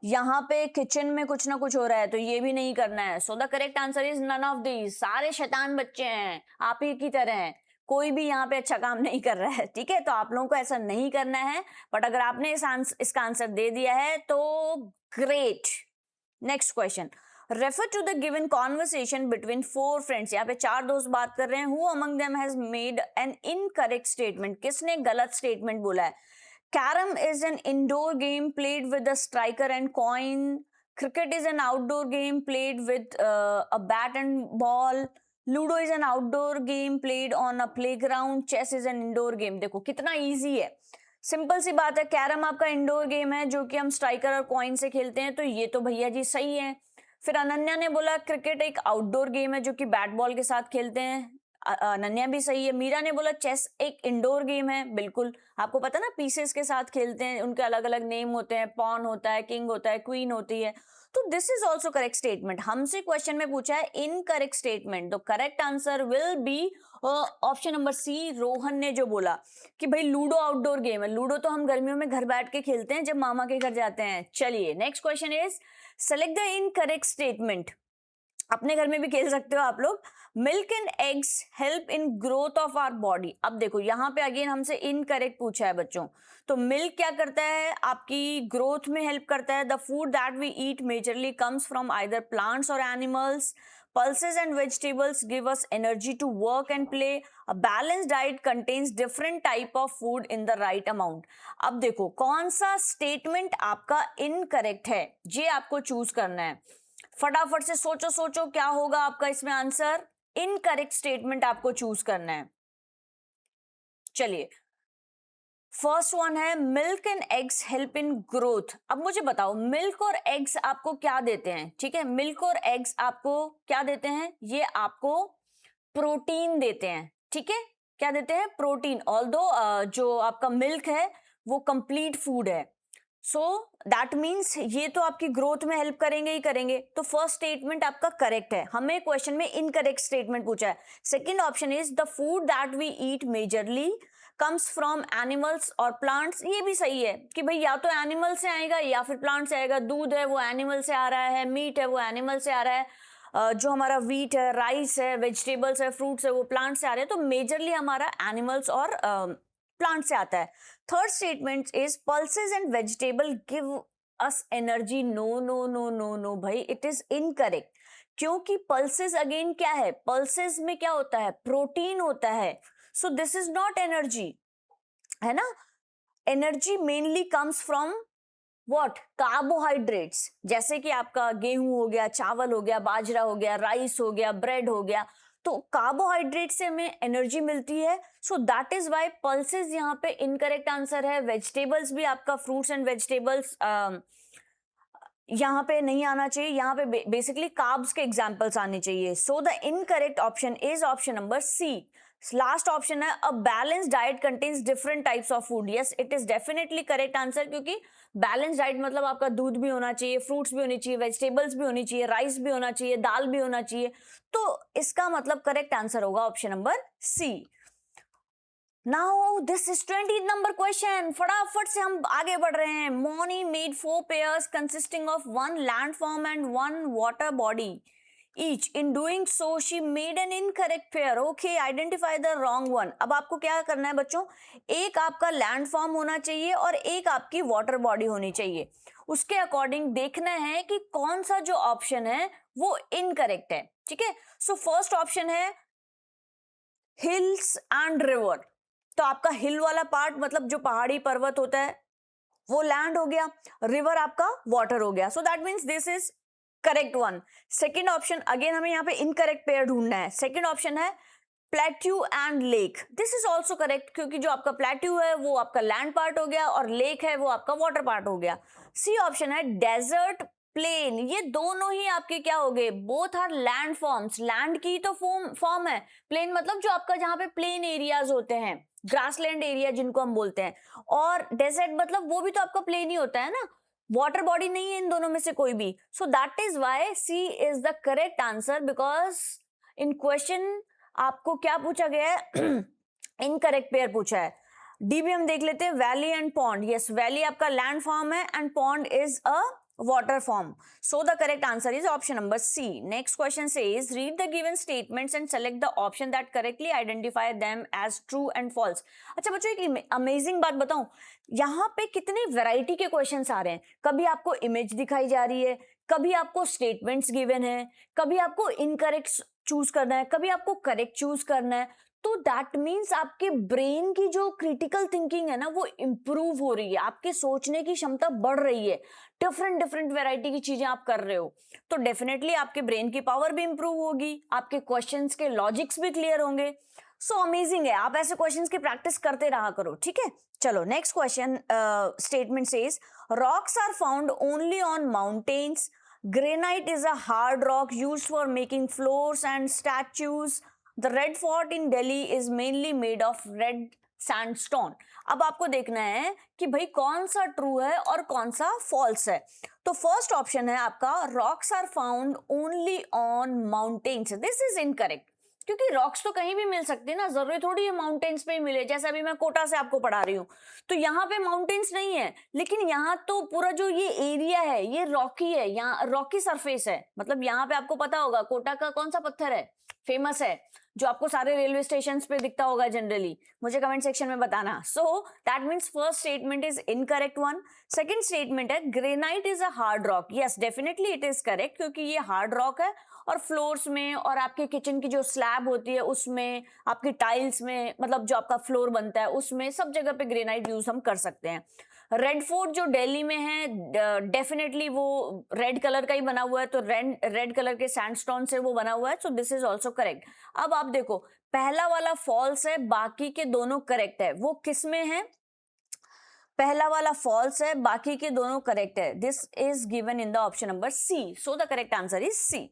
यहाँ पे किचन में कुछ ना कुछ हो रहा है तो ये भी नहीं करना है। So the correct answer is none of these. सारे शैतान बच्चे हैं, आप ही की तरह हैं, कोई भी यहाँ पे अच्छा काम नहीं कर रहा है, ठीक है। तो आप लोगों को ऐसा नहीं करना है, बट अगर आपने इसका आंसर दे दिया है तो great. Next question, refer to the given conversation between 4 friends. यहाँ पे 4 दोस्त बात कर रहे हैं। Who among them has made an incorrect statement? किसने गलत स्टेटमेंट बोला है? Carrom is an indoor game played with a striker and coin. Cricket is an outdoor game played with a bat and ball. Ludo is an outdoor game played on a playground. Chess is an indoor game. देखो कितना इजी है, सिंपल सी बात है। कैरम आपका इंडोर गेम है जो कि हम स्ट्राइकर और कॉइन से खेलते हैं, तो ये तो भैया जी सही है। फिर अनन्या ने बोला क्रिकेट एक आउटडोर गेम है जो कि बैट बॉल के साथ खेलते हैं, अनन्या भी सही है। मीरा ने बोला चेस एक इंडोर गेम है, बिल्कुल। आपको पता ना पीसेस के साथ खेलते हैं, उनके अलग अलग नेम होते हैं, पॉन होता है, किंग होता है, क्वीन होती है। तो this is also correct statement. हमसे क्वेश्चन में पूछा है इनकरेक्ट स्टेटमेंट, तो correct answer will be option number C. Rohan ने जो बोला कि भाई लूडो आउटडोर गेम है, लूडो तो हम गर्मियों में घर बैठ के खेलते हैं जब मामा के घर जाते हैं। चलिए next question is, select the incorrect statement. अपने घर में भी खेल सकते हो आप लोग। Milk and eggs help in growth of our body. अब देखो यहाँ पे अगेन हमसे इनकरेक्ट पूछा है बच्चों। तो मिल्क क्या करता है? आपकी ग्रोथ में हेल्प करता है। The food that we eat majorly comes from either plants और animals. Pulses and vegetables give us energy to work and play. A balanced diet contains different type of food in the right amount. अब देखो कौन सा स्टेटमेंट आपका इनकरेक्ट है, ये आपको चूज करना है। फटाफट से सोचो सोचो क्या होगा आपका इसमें आंसर। इनकरेक्ट स्टेटमेंट आपको चूज करना है। चलिए फर्स्ट वन है milk and eggs help in growth. अब मुझे बताओ मिल्क और एग्स आपको क्या देते हैं? ठीक है, मिल्क और एग्स आपको क्या देते हैं? ये आपको प्रोटीन देते हैं, ठीक है। क्या देते हैं? प्रोटीन। ऑल्दो जो आपका मिल्क है वो कंप्लीट फूड है, सो दैट मीन्स ये तो आपकी ग्रोथ में हेल्प करेंगे ही करेंगे। तो फर्स्ट स्टेटमेंट आपका करेक्ट है। हमें क्वेश्चन में इनकरेक्ट स्टेटमेंट पूछा है। Second option is the food that we eat majorly comes from animals और प्लांट्स। ये भी सही है कि भाई या तो एनिमल से आएगा या फिर प्लांट से आएगा। दूध है वो एनिमल से आ रहा है, मीट है वो एनिमल से आ रहा है, जो हमारा व्हीट है, राइस है, वेजिटेबल्स है, फ्रूट्स है वो प्लांट से आ रहे हैं। तो मेजरली हमारा एनिमल्स और प्लांट से आता है। Third statement is pulses and vegetable give us energy. No no no no no भाई, इट इज इनकरेक्ट। क्योंकि पल्सेस अगेन क्या है? पल्सेस में क्या होता है? प्रोटीन होता है। सो दिस इज नॉट एनर्जी, है ना। Energy mainly comes from what? Carbohydrates. जैसे कि आपका गेहूं हो गया, चावल हो गया, बाजरा हो गया, राइस हो गया, ब्रेड हो गया। तो कार्बोहाइड्रेट से हमें एनर्जी मिलती है। So that is why pulses यहाँ पे इनकरेक्ट आंसर है। वेजिटेबल्स भी आपका फ्रूट्स एंड वेजिटेबल्स यहाँ पे नहीं आना चाहिए, यहाँ पे बेसिकली कार्ब्स के एग्जांपल्स आने चाहिए। So the incorrect option is option number C. Last option है a balance diet contains different types of food. Yes, it is definitely correct answer, क्योंकि बैलेंस डाइट मतलब आपका दूध भी होना चाहिए, फ्रूट्स भी होनी चाहिए, वेजिटेबल्स भी होनी चाहिए, राइस भी होना चाहिए, दाल भी होना चाहिए। तो इसका मतलब करेक्ट आंसर होगा option number C. Now this is 20 number question. फटाफट से हम आगे बढ़ रहे हैं। Moni made 4 pairs consisting of 1 landform and 1 water body. each. In doing so, she made an incorrect pair. Okay, identify the wrong one. अब आपको क्या करना है बच्चों, एक आपका लैंड फॉर्म होना चाहिए और एक आपकी वाटर बॉडी होनी चाहिए. उसके अकॉर्डिंग देखना है कि कौन सा जो ऑप्शन है वो इनकरेक्ट है. ठीक है, सो फर्स्ट ऑप्शन है हिल्स एंड रिवर. तो आपका हिल वाला पार्ट मतलब जो पहाड़ी पर्वत होता है वो लैंड हो गया, रिवर आपका वाटर हो गया. सो that means this is correct one. Second option, again हमें यहाँ पे इनकरेक्ट पेयर ढूंढना है. सेकेंड ऑप्शन है plateau and lake. This is also correct क्योंकि जो आपका प्लेट्यू है वो आपका लैंड पार्ट हो गया और लेक है वो आपका वाटर पार्ट हो गया. सी ऑप्शन है डेजर्ट प्लेन. ये दोनों ही आपके क्या हो गए, both are land forms. Land की तो फॉर्म है, प्लेन मतलब जो आपका जहां पे प्लेन एरियाज होते हैं, ग्रासलैंड एरिया जिनको हम बोलते हैं, और डेजर्ट मतलब वो भी तो आपका प्लेन ही होता है ना, वाटर बॉडी नहीं है इन दोनों में से कोई भी. So that is why C is the correct answer, because in question आपको क्या पूछा गया है, इनकरेक्ट पेयर पूछा है. डी भी हम देख लेते हैं, valley and pond. Yes, valley आपका लैंड फॉर्म है and pond is a water form. So the correct answer is option number C. Next question says, read the given statements and select the option that correctly identify them as true and false. अच्छा बच्चों, एक अमेजिंग बात बताऊं, यहाँ पे कितने वैरायटी के क्वेश्चंस आ रहे हैं. कभी आपको इमेज दिखाई जा रही है, कभी आपको स्टेटमेंट्स गिवन है, कभी आपको इनकरेक्ट चूज करना है, कभी आपको करेक्ट चूज करना है. तो दैट मीन्स आपके ब्रेन की जो क्रिटिकल थिंकिंग है ना वो इंप्रूव हो रही है, आपके सोचने की क्षमता बढ़ रही है, डिफरेंट वैरायटी की चीजें आप कर रहे हो. तो डेफिनेटली आपके ब्रेन की पावर भी इंप्रूव होगी, आपके क्वेश्चंस के लॉजिक्स भी क्लियर होंगे. सो अमेजिंग है, आप ऐसे क्वेश्चंस की प्रैक्टिस करते रहा करो. ठीक है, चलो next question. Statement says, rocks are found only on mountains. Granite is a hard rock used for making floors and statues. The Red Fort in Delhi is mainly made of red sandstone. अब आपको देखना है कि भाई कौन सा ट्रू है और कौन सा फॉल्स है. तो फर्स्ट ऑप्शन है आपका rocks are found only on mountains. This is incorrect क्योंकि रॉक्स तो कहीं भी मिल सकते हैं ना, जरूरी थोड़ी है माउंटेन्स पे ही मिले. जैसे अभी मैं कोटा से आपको पढ़ा रही हूँ तो यहाँ पे माउंटेन्स नहीं है, लेकिन यहाँ तो पूरा जो ये एरिया है ये रॉकी है, यहाँ रॉकी सरफेस है. मतलब यहाँ पे आपको पता होगा कोटा का कौन सा पत्थर है फेमस है, जो आपको सारे रेलवे स्टेशन पे दिखता होगा जनरली, मुझे कमेंट सेक्शन में बताना. So that means first statement is incorrect one. Second statement है granite is a hard rock. Yes, definitely it is correct क्योंकि ये हार्ड रॉक है और फ्लोर्स में और आपके किचन की जो स्लैब होती है उसमें, आपकी टाइल्स में, मतलब जो आपका फ्लोर बनता है उसमें, सब जगह पे ग्रेनाइट यूज हम कर सकते हैं. रेड फोर्ट जो दिल्ली में है डेफिनेटली वो रेड कलर का ही बना हुआ है, तो रेड कलर के सैंडस्टोन से वो बना हुआ है. सो दिस इज ऑल्सो करेक्ट. अब आप देखो, पहला वाला फॉल्स है, बाकी के दोनों करेक्ट है. वो किस में है, पहला वाला फॉल्स है, बाकी के दोनों करेक्ट है. This is given in the option number C. So the correct answer is C.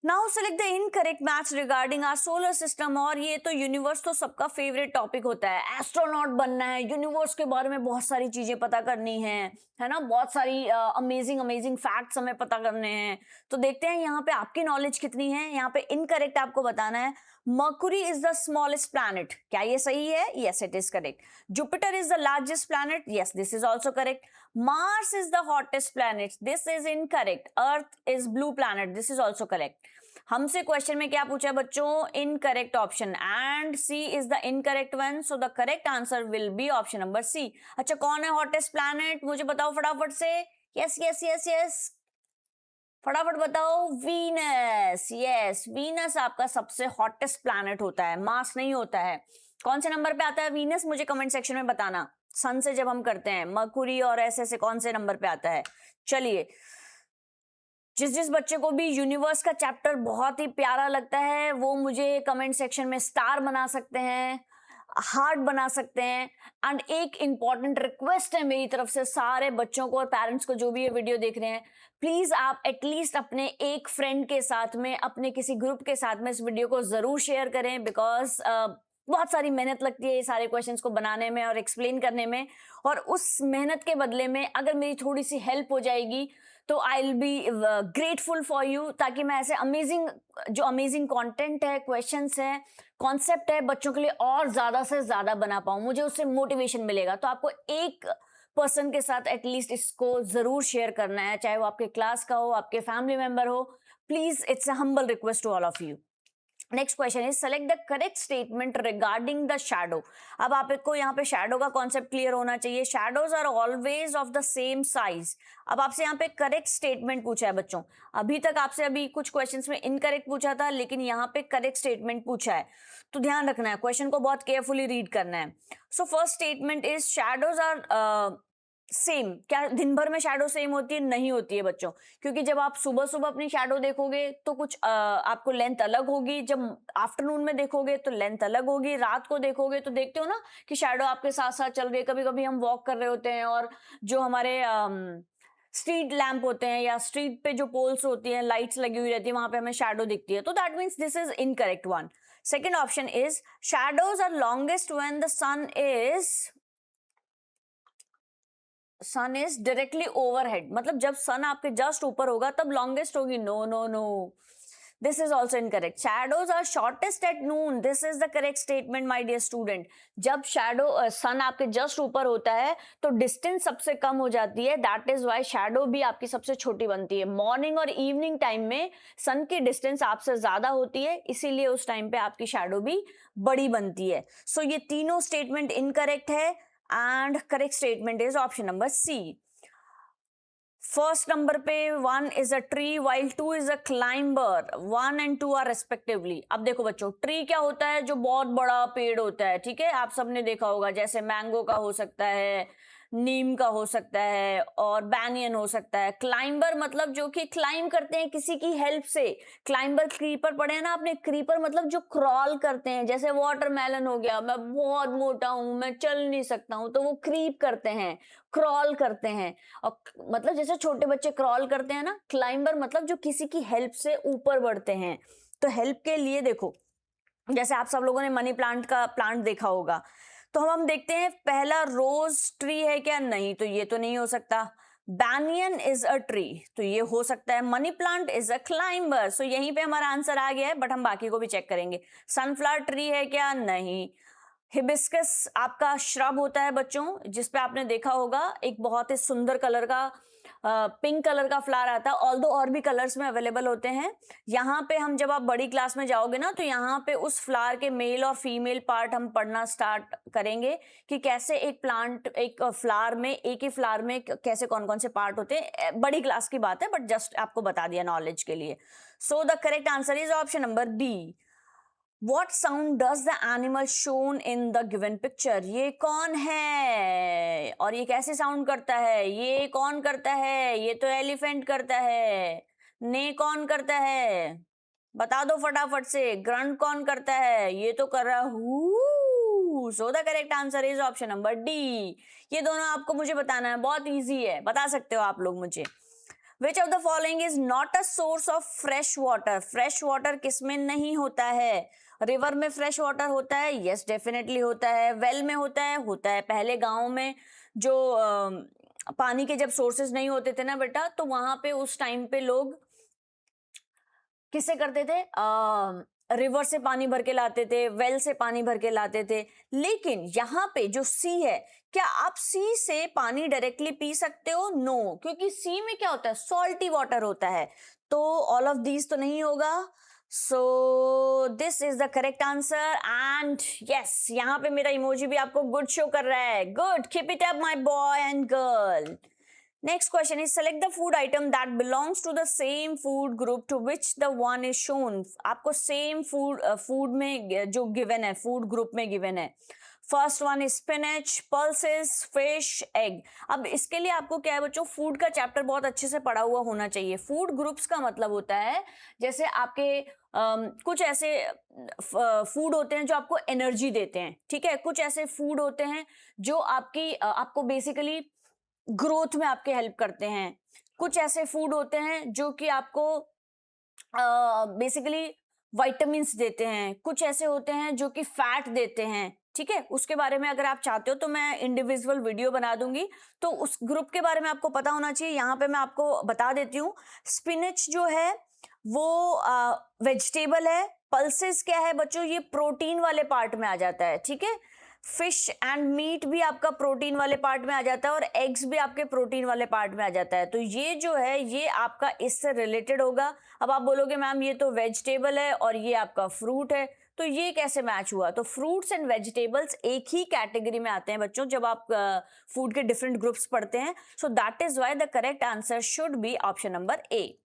Now select the incorrect match regarding our solar system. और ये तो यूनिवर्स तो सबका फेवरेट टॉपिक होता है, एस्ट्रोनॉट बनना है, यूनिवर्स के बारे में बहुत सारी चीजें पता करनी है ना, बहुत सारी अमेजिंग फैक्ट्स हमें पता करने हैं. तो देखते हैं यहाँ पे आपकी नॉलेज कितनी है. यहाँ पे इनकरेक्ट आपको बताना है, Mercury is the smallest planet. क्या ये सही है? Yes, it is correct. Jupiter is the largest planet. Yes, this is also correct. Mars is the hottest planet. This is incorrect. Earth is blue planet. This is also correct. हमसे क्वेश्चन में क्या पूछा है बच्चों, incorrect option, and C is the incorrect one. So the correct answer will be option number C. अच्छा, कौन है हॉटेस्ट प्लैनेट, मुझे बताओ फटाफट से. यस यस यस यस, फटाफट बताओ. वीनस. यस, वीनस आपका सबसे हॉटेस्ट प्लैनेट होता है, मार्स नहीं होता है. कौन से नंबर पे आता है वीनस, मुझे कमेंट सेक्शन में बताना. सन से जब हम करते हैं, मर्क्यूरी और ऐसे कौन से नंबर पे आता है. चलिए, जिस बच्चे को भी यूनिवर्स का चैप्टर बहुत ही प्यारा लगता है वो मुझे कमेंट सेक्शन में स्टार बना सकते हैं, हार्ट बना सकते हैं. एंड एक इंपॉर्टेंट रिक्वेस्ट है मेरी तरफ से सारे बच्चों को और पेरेंट्स को जो भी ये वीडियो देख रहे हैं, प्लीज आप एटलीस्ट अपने एक फ्रेंड के साथ में, अपने किसी ग्रुप के साथ में इस वीडियो को जरूर शेयर करें, बिकॉज बहुत सारी मेहनत लगती है ये सारे क्वेश्चंस को बनाने में और एक्सप्लेन करने में. और उस मेहनत के बदले में अगर मेरी थोड़ी सी हेल्प हो जाएगी तो I will be grateful for you, ताकि मैं ऐसे अमेजिंग कंटेंट है, क्वेश्चंस है, कॉन्सेप्ट है, बच्चों के लिए और ज्यादा से ज्यादा बना पाऊं. मुझे उससे मोटिवेशन मिलेगा. तो आपको एक पर्सन के साथ एटलीस्ट इसको जरूर शेयर करना है, चाहे वो आपके क्लास का हो, आपके फैमिली मेंबर हो. Please, it's a humble request to all of you. Next question is select the correct statement regarding the shadow. अब आपको यहाँ पे शैडो का कॉन्सेप्ट क्लियर होना चाहिए. Shadows are always of the same size. अब आपसे यहाँ पे करेक्ट स्टेटमेंट पूछा है बच्चों. अभी तक आपसे अभी कुछ क्वेश्चंस में इनकरेक्ट पूछा था, लेकिन यहाँ पे करेक्ट स्टेटमेंट पूछा है, तो ध्यान रखना है, क्वेश्चन को बहुत केयरफुली रीड करना है. So first statement is shadows are same. क्या दिन भर में शैडो सेम होती है? नहीं होती है बच्चों, क्योंकि जब आप सुबह सुबह अपनी शैडो देखोगे तो कुछ आपको लेंथ अलग होगी, जब आफ्टरनून में देखोगे तो लेंथ अलग होगी, रात को देखोगे तो देखते हो ना कि शैडो आपके साथ साथ चल रही है. कभी कभी हम वॉक कर रहे होते हैं और जो हमारे स्ट्रीट लैंप होते हैं या स्ट्रीट पे जो पोल्स होती है, लाइट्स लगी हुई रहती है, वहां पे हमें शैडो दिखती है. तो that means this is incorrect one. Second option is shadows are longest when the sun is directly overhead. मतलब जब सन आपके जस्ट ऊपर होगा तब लॉन्गेस्ट होगी. No no no, this is also incorrect. Shadows are shortest at noon. This is the correct statement my dear student. जब शैडो सन आपके जस्ट ऊपर होता है तो डिस्टेंस सबसे कम हो जाती है. दैट इज वाई शैडो भी आपकी सबसे छोटी बनती है. मॉर्निंग और इवनिंग टाइम में सन की डिस्टेंस आपसे ज्यादा होती है, इसीलिए उस टाइम पे आपकी शैडो भी बड़ी बनती है. सो ये तीनों स्टेटमेंट इनकरेक्ट है and correct statement is option number C. First number पे 1 is a tree while 2 is a climber. 1 and 2 are respectively. अब देखो बच्चों, ट्री क्या होता है? जो बहुत बड़ा पेड़ होता है, ठीक है, आप सबने देखा होगा, जैसे मैंगो का हो सकता है, नीम का हो सकता है और बैनियन हो सकता है. क्लाइंबर मतलब जो कि क्लाइंब करते हैं किसी की हेल्प से. क्लाइंबर क्रीपर पढ़े हैं ना आपने? क्रीपर मतलब जो क्रॉल करते हैं. जैसे वाटरमेलन हो गया, मैं बहुत मोटा हूं, मैं चल नहीं सकता हूं, तो वो क्रीप करते हैं, क्रॉल करते हैं. और मतलब जैसे छोटे बच्चे क्रॉल करते हैं ना, क्लाइंबर मतलब जो किसी की हेल्प से ऊपर बढ़ते हैं. तो हेल्प के लिए देखो, जैसे आप सब लोगों ने मनी प्लांट का प्लांट देखा होगा, तो हम देखते हैं पहला रोज ट्री है क्या? नहीं, तो ये तो नहीं हो सकता. बैनियन इज अ ट्री, तो ये हो सकता है. Money plant is a climber. So यहीं पे हमारा आंसर आ गया है, बट हम बाकी को भी चेक करेंगे. सनफ्लावर ट्री है क्या? नहीं. हिबिस्कस आपका श्रब होता है बच्चों, जिसपे आपने देखा होगा एक बहुत ही सुंदर कलर का पिंक कलर का फ्लावर आता है. ऑल्दो और भी कलर्स में अवेलेबल होते हैं. यहाँ पे हम जब आप बड़ी क्लास में जाओगे ना, तो यहाँ पे उस फ्लावर के मेल और फीमेल पार्ट हम पढ़ना स्टार्ट करेंगे कि कैसे एक प्लांट, एक फ्लावर में, एक ही फ्लावर में कैसे कौन कौन से पार्ट होते हैं. बड़ी क्लास की बात है, बट जस्ट आपको बता दिया नॉलेज के लिए. So the correct answer is option number B. What sound does the animal shown in the given picture? ये कौन है और ये कैसे साउंड करता है? ये कौन करता है? ये तो एलिफेंट करता है. ने कौन करता है? बता दो फटाफट से. ग्रंट कौन करता है? ये तो कर रहा हूँ. सो the correct answer is option number D. ये दोनों आपको मुझे बताना है, बहुत इजी है, बता सकते हो आप लोग मुझे. Which of the following is not a source of fresh water? fresh water किसमें नहीं होता है? रिवर में फ्रेश वाटर होता है? यस, डेफिनेटली होता है. वेल में होता है? होता है. पहले गांव में जो पानी के जब सोर्सेज नहीं होते थे ना बेटा, तो वहां पे उस टाइम पे लोग किससे करते थे? रिवर से पानी भर के लाते थे, वेल से पानी भर के लाते थे. लेकिन यहाँ पे जो सी है, क्या आप सी से पानी डायरेक्टली पी सकते हो? नो, क्योंकि सी में क्या होता है? सॉल्टी वाटर होता है. तो ऑल ऑफ दीज तो नहीं होगा. सो this is the correct answer. And yes, यहाँ पे मेरा इमोजी भी आपको गुड शो कर रहा है. Good, keep it up my boy and girl. Next question is select the food item that belongs to the same food group to which the one is shown. आपको same food में जो given है, food group में given है. First one is spinach, pulses, fish, egg. अब इसके लिए आपको क्या है बच्चों, फूड का चैप्टर बहुत अच्छे से पढ़ा हुआ होना चाहिए. फूड ग्रुप्स का मतलब होता है जैसे आपके कुछ ऐसे फूड होते हैं जो आपको एनर्जी देते हैं, ठीक है. कुछ ऐसे फूड होते हैं जो आपको बेसिकली ग्रोथ में आपके हेल्प करते हैं. कुछ ऐसे फूड होते हैं जो कि आपको बेसिकली विटामिन्स देते हैं. कुछ ऐसे होते हैं जो कि फैट देते हैं, ठीक है. उसके बारे में अगर आप चाहते हो तो मैं इंडिविजुअल वीडियो बना दूंगी, तो उस ग्रुप के बारे में आपको पता होना चाहिए. यहाँ पे मैं आपको बता देती हूँ. स्पिनच जो है वो वेजिटेबल है. पल्सेस क्या है बच्चों, ये प्रोटीन वाले पार्ट में आ जाता है, ठीक है. फिश एंड मीट भी आपका प्रोटीन वाले पार्ट में आ जाता है और एग्स भी आपके प्रोटीन वाले पार्ट में आ जाता है। तो ये जो है ये आपका इससे रिलेटेड होगा। अब आप बोलोगे मैम ये तो वेजिटेबल है और ये आपका फ्रूट है, तो ये कैसे मैच हुआ? तो फ्रूट्स एंड वेजिटेबल्स एक ही कैटेगरी में आते हैं बच्चों जब आप फूड के डिफरेंट ग्रुप्स पढ़ते हैं। सो that is why the correct answer should be option number A.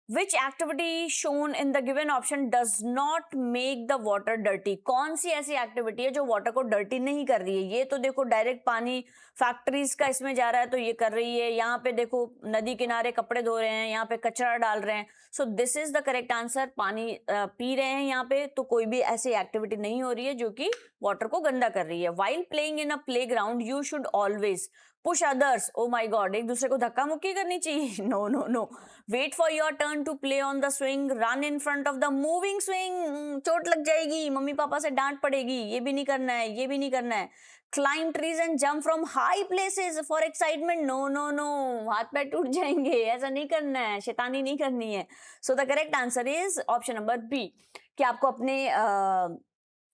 Which activity shown in the given option does not make the water dirty? कौन सी ऐसी एक्टिविटी है जो वाटर को डर्टी नहीं कर रही है? ये तो देखो डायरेक्ट पानी फैक्ट्रीज का इसमें जा रहा है तो ये कर रही है। यहाँ पे देखो नदी किनारे कपड़े धो रहे हैं, यहाँ पे कचरा डाल रहे हैं। सो this is the correct answer. पानी पी रहे हैं यहाँ पे, तो कोई भी ऐसी एक्टिविटी नहीं हो रही है जो कि वाटर को गंदा कर रही है। While playing in a play ground you should always push others. Oh my god, एक दूसरे को धक्का मुक्की करनी चाहिए? No no no. Wait for your turn to play on the swing, run in front of the moving swing. चोट लग जाएगी, मम्मी पापा से डांट पड़ेगी, ये भी नहीं करना है, ये भी नहीं करना है। Climb trees and jump from high places for excitement. No no no, हाथ पैर टूट जाएंगे, ऐसा नहीं करना है, शैतानी नहीं करनी है। So the correct answer is option number B, कि आपको अपने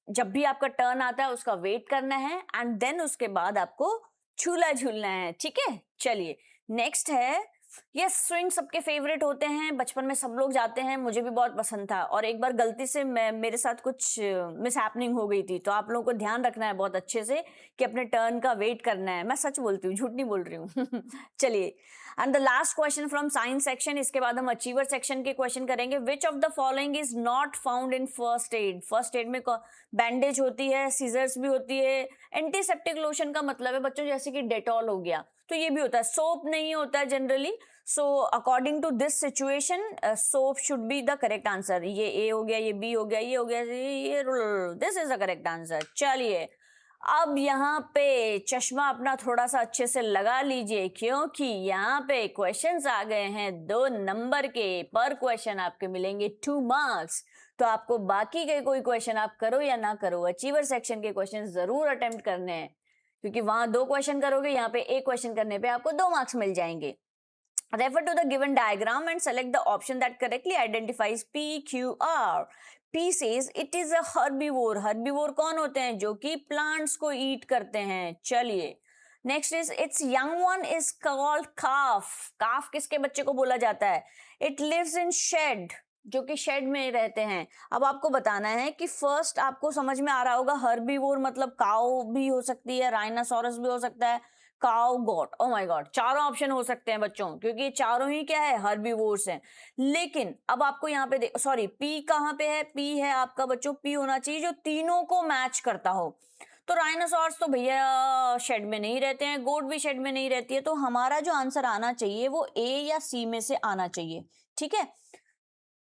जब भी आपका टर्न आता है उसका वेट करना है एंड देन उसके बाद आपको झूला झूलना है। ठीक है, चलिए नेक्स्ट है। ये स्विंग सबके फेवरेट होते हैं, बचपन में सब लोग जाते हैं, मुझे भी बहुत पसंद था। और एक बार गलती से मेरे साथ कुछ मिस हैपनिंग हो गई थी, तो आप लोगों को ध्यान रखना है बहुत अच्छे से कि अपने टर्न का वेट करना है। मैं सच बोलती हूँ, झूठ नहीं बोल रही हूँ। चलिए, and the last question from science section, इसके बाद हम अचीवर सेक्शन के क्वेश्चन करेंगे। विच of the following is not found in first aid? First aid में बैंडेज होती है, सीजर्स भी होती है। एंटीसेप्टिक लोशन का मतलब है बच्चों जैसे कि डेटॉल हो गया, तो ये भी होता है। सोप नहीं होता है generally. So according to this situation soap should be the correct answer. ये ए हो गया, ये बी हो गया, ये हो गया, ये this is the correct answer. चलिए, अब यहाँ पे चश्मा अपना थोड़ा सा अच्छे से लगा लीजिए, क्योंकि यहाँ पे क्वेश्चंस आ गए हैं 2 नंबर के। पर क्वेश्चन आपके मिलेंगे 2 मार्क्स। तो आपको बाकी के कोई क्वेश्चन आप करो या ना करो, अचीवर सेक्शन के क्वेश्चन जरूर अटेम्प्ट करने हैं, क्योंकि वहां 2 क्वेश्चन करोगे, यहाँ पे 1 क्वेश्चन करने पे आपको 2 मार्क्स मिल जाएंगे। Refer to the given diagram and select the option that correctly identifies PQR. P says it is a herbivore. Herbivore कौन होते हैं? जो कि plants को eat करते हैं। चलिए, next is its young one is called calf. Calf किसके बच्चे को बोला जाता है? It lives in shed, जो कि शेड में रहते हैं। अब आपको बताना है कि फर्स्ट आपको समझ में आ रहा होगा, हर्बीवोर मतलब काऊ भी हो सकती है, राइनासोरस भी हो सकता है, cow, got. O my God, चारों ऑप्शन हो सकते हैं बच्चों, क्योंकि ये चारों ही क्या है? हर्बीवोर्स हैं। लेकिन अब आपको यहाँ पे सॉरी, पी कहाँ पे है? पी है आपका बच्चों, पी होना चाहिए जो तीनों को मैच करता हो। तो राइनोसॉर्स तो भैया शेड में नहीं रहते हैं, गोट भी शेड में नहीं रहती है, तो हमारा जो आंसर आना चाहिए वो ए या सी में से आना चाहिए। ठीक है,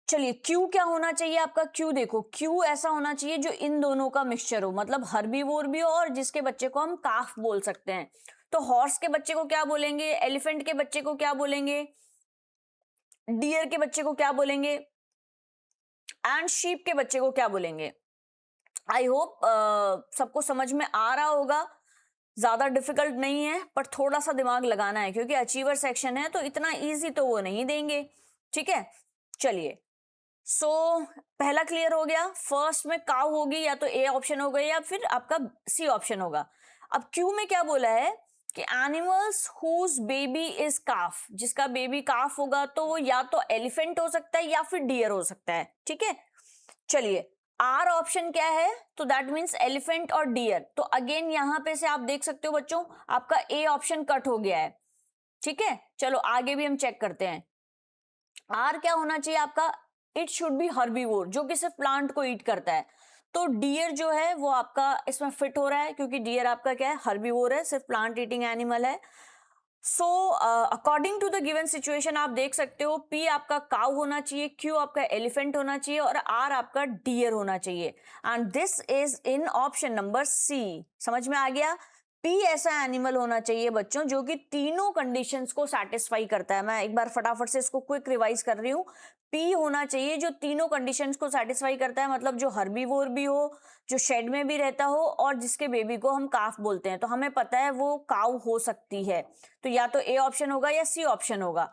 चलिए क्यू क्या होना चाहिए आपका? क्यू देखो, क्यू ऐसा होना चाहिए जो इन दोनों का मिक्सचर हो, मतलब हर्बीवोर भी हो और जिसके बच्चे को हम काफ बोल सकते हैं। तो हॉर्स के बच्चे को क्या बोलेंगे? एलिफेंट के बच्चे को क्या बोलेंगे? डियर के बच्चे को क्या बोलेंगे? एंड शीप के बच्चे को क्या बोलेंगे? आई होप सबको समझ में आ रहा होगा। ज्यादा डिफिकल्ट नहीं है, पर थोड़ा सा दिमाग लगाना है, क्योंकि अचीवर सेक्शन है तो इतना इजी तो वो नहीं देंगे। ठीक है, चलिए, सो पहला क्लियर हो गया। फर्स्ट में काउ होगी, या तो ए ऑप्शन होगा या फिर आपका सी ऑप्शन होगा। अब क्यू में क्या बोला है कि एनिमल्स हुज बेबी इज काफ, जिसका बेबी काफ होगा तो वो या तो एलिफेंट हो सकता है या फिर डियर हो सकता है। ठीक है, चलिए, आर ऑप्शन क्या है? तो दैट मीन्स एलिफेंट और डियर। तो अगेन यहां पे से आप देख सकते हो बच्चों, आपका ए ऑप्शन कट हो गया है। ठीक है, चलो आगे भी हम चेक करते हैं। आर क्या होना चाहिए आपका? इट शुड बी हर्बीवोर, जो कि सिर्फ प्लांट को ईट करता है। तो डियर जो है वो आपका इसमें फिट हो रहा है, क्योंकि डियर आपका क्या है? हर्बीवोर है, सिर्फ प्लांट ईटिंग एनिमल है। So according to the given situation आप देख सकते हो, पी आपका काउ होना चाहिए, क्यू आपका एलिफेंट होना चाहिए और आर आपका डियर होना चाहिए। And this is in option number C. समझ में आ गया? पी ऐसा एनिमल होना चाहिए बच्चों जो कि तीनों कंडीशंस को सेटिस्फाई करता है। मैं एक बार फटाफट से इसको क्विक रिवाइज कर रही हूँ। पी होना चाहिए जो तीनों कंडीशंस को सेटिस्फाई करता है, मतलब जो हर्बीवोर भी हो, जो शेड में भी रहता हो और जिसके बेबी को हम काफ बोलते हैं। तो हमें पता है वो काउ हो सकती है, तो या तो ए ऑप्शन होगा या सी ऑप्शन होगा।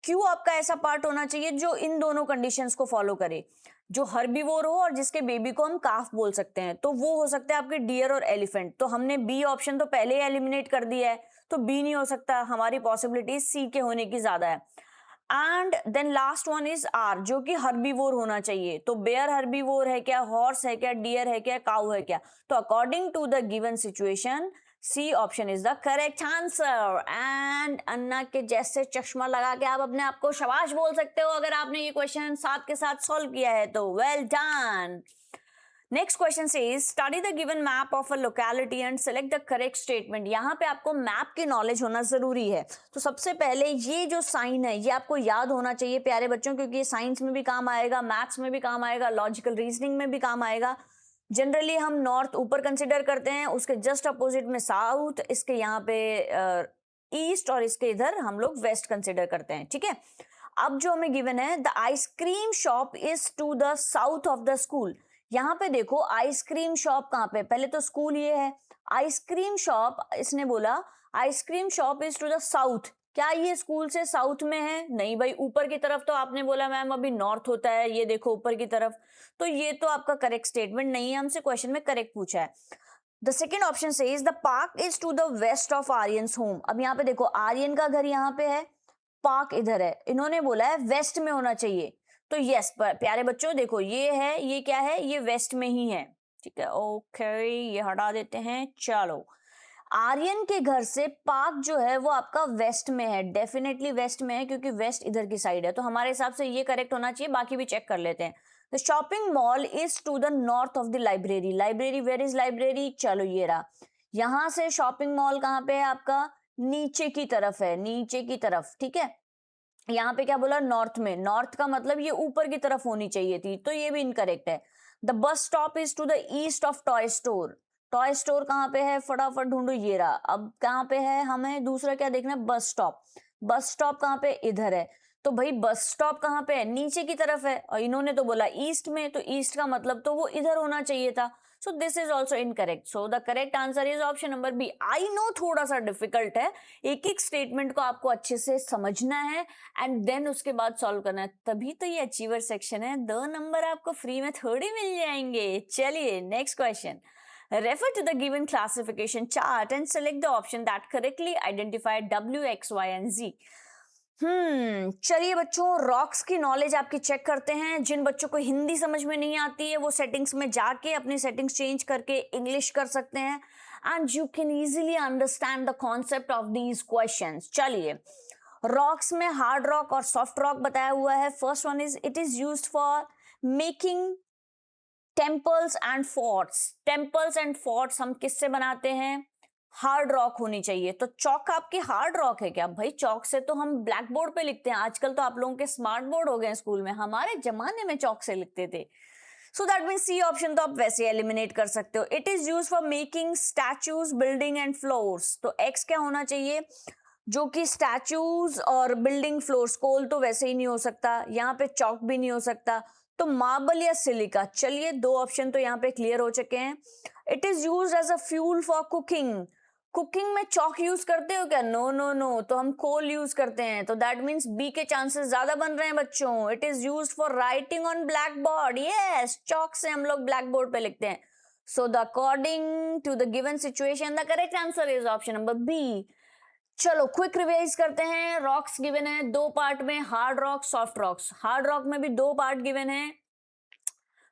क्यू आपका ऐसा पार्ट होना चाहिए जो इन दोनों कंडीशंस को फॉलो करे। जो हर्बीवोर हो और जिसके बेबी को हम काफ बोल सकते हैं, तो वो हो सकता है आपके डियर और एलिफेंट। तो हमने बी ऑप्शन तो पहले ही एलिमिनेट कर दिया है, तो बी नहीं हो सकता, हमारी पॉसिबिलिटी सी के होने की ज्यादा है। And then last one is R, जो कि हर्बीवोर होना चाहिए। तो बेयर हर्बीवोर है क्या, हॉर्स है क्या, डियर है क्या, काऊ है क्या? तो according to the given situation C option is the correct answer. And Anna के जैसे चश्मा लगा के आप अपने आप को शाबाश बोल सकते हो अगर आपने ये क्वेश्चन साथ के साथ सॉल्व किया है, तो well done. Next question says study the given map of a locality and select the correct statement. यहाँ पे आपको मैप की नॉलेज होना जरूरी है। तो सबसे पहले ये जो साइन है ये आपको याद होना चाहिए प्यारे बच्चों, क्योंकि ये साइंस में भी काम आएगा, मैथ्स में भी काम आएगा, लॉजिकल रीजनिंग में भी काम आएगा। जनरली हम नॉर्थ ऊपर कंसिडर करते हैं, उसके जस्ट अपोजिट में साउथ, इसके यहाँ पे ईस्ट और इसके इधर हम लोग वेस्ट कंसिडर करते हैं। ठीक है, अब जो हमें गिवन है the ice cream shop is to the south of the school. यहाँ पे देखो आइसक्रीम शॉप कहाँ पे, पहले तो स्कूल ये है, आइसक्रीम शॉप इसने बोला ice cream shop is to the south. क्या ये स्कूल से साउथ में है? नहीं भाई, ऊपर की तरफ तो आपने बोला मैम अभी नॉर्थ होता है, ये देखो ऊपर की तरफ। तो ये तो आपका करेक्ट स्टेटमेंट नहीं है, हमसे क्वेश्चन में करेक्ट पूछा है। The second option says the park is to the west of Aryan's home. अब यहाँ पे देखो आर्यन का घर यहाँ पे है, पार्क इधर है, इन्होंने बोला है वेस्ट में होना चाहिए। तो यस प्यारे बच्चों देखो ये है, ये क्या है, ये वेस्ट में ही है। ठीक है, ओके ये हटा देते हैं। चलो, आर्यन के घर से पार्क जो है वो आपका वेस्ट में है, डेफिनेटली वेस्ट में है, क्योंकि वेस्ट इधर की साइड है। तो हमारे हिसाब से ये करेक्ट होना चाहिए, बाकी भी चेक कर लेते हैं। The shopping mall is to the north of the library. Library, where is library? चलो ये रहा, यहां से शॉपिंग मॉल कहाँ पे है आपका, नीचे की तरफ है, नीचे की तरफ। ठीक है, यहाँ पे क्या बोला, नॉर्थ में, नॉर्थ का मतलब ये ऊपर की तरफ होनी चाहिए थी, तो ये भी इनकरेक्ट है। The bus stop is to the east of toy store. Toy store कहाँ पे है, फटाफट ढूंढो, ये रहा। अब कहाँ पे है, हमें दूसरा क्या देखना है, बस स्टॉप। बस स्टॉप कहाँ पे, इधर है। तो भाई बस स्टॉप कहाँ पे है, नीचे की तरफ है, और इन्होंने तो बोला ईस्ट में, तो ईस्ट का मतलब तो वो इधर होना चाहिए था। So this is also incorrect. So the correct answer is option number B. I know थोड़ा सा डिफिकल्ट है, एक एक स्टेटमेंट को आपको अच्छे से समझना है एंड देन उसके बाद सॉल्व करना है, तभी तो ये अचीवर सेक्शन है। 2 नंबर आपको फ्री में थोड़ी मिल जाएंगे। चलिए next question, refer to the given classification chart and select the option that correctly identified W, X, Y and Z. चलिए बच्चों, रॉक्स की नॉलेज आपकी चेक करते हैं। जिन बच्चों को हिंदी समझ में नहीं आती है वो सेटिंग्स में जाके अपनी सेटिंग्स चेंज करके इंग्लिश कर सकते हैं and you can easily understand the concept of these questions. चलिए, रॉक्स में हार्ड रॉक और सॉफ्ट रॉक बताया हुआ है। First one is it is used for making temples and forts. Temples and forts हम किससे बनाते हैं, हार्ड रॉक होनी चाहिए। तो चौक आपकी हार्ड रॉक है क्या? भाई चौक से तो हम ब्लैक बोर्ड पे लिखते हैं, आजकल तो आप लोगों के स्मार्ट बोर्ड हो गए हैं स्कूल में, हमारे जमाने में चौक से लिखते थे। So that mean C option तो आप वैसे एलिमिनेट कर सकते हो। It is use for making statues, building and floors. तो एक्स क्या होना चाहिए, जो कि स्टैचूज और बिल्डिंग फ्लोर्स। कोल तो वैसे ही नहीं हो सकता, यहाँ पे चौक भी नहीं हो सकता, तो मार्बल या सिलिका। चलिए 2 ऑप्शन तो यहाँ पे क्लियर हो चुके हैं। It is use as a fuel for cooking. Cooking में चौक यूज करते हो क्या? नो नो नो, तो हम कोल यूज करते हैं, तो दैट मीन्स बी के चांसेस ज्यादा बन रहे हैं बच्चों। It is use for writing on black board. Yes, chalk से हम लोग ब्लैक बोर्ड पे लिखते हैं। So the according to the given situation the correct answer is option number B. चलो क्विक रिवाइज करते हैं। रॉक्स गिवन है 2 पार्ट में, hard rock, soft rocks. Hard rock में भी 2 पार्ट गिवन है,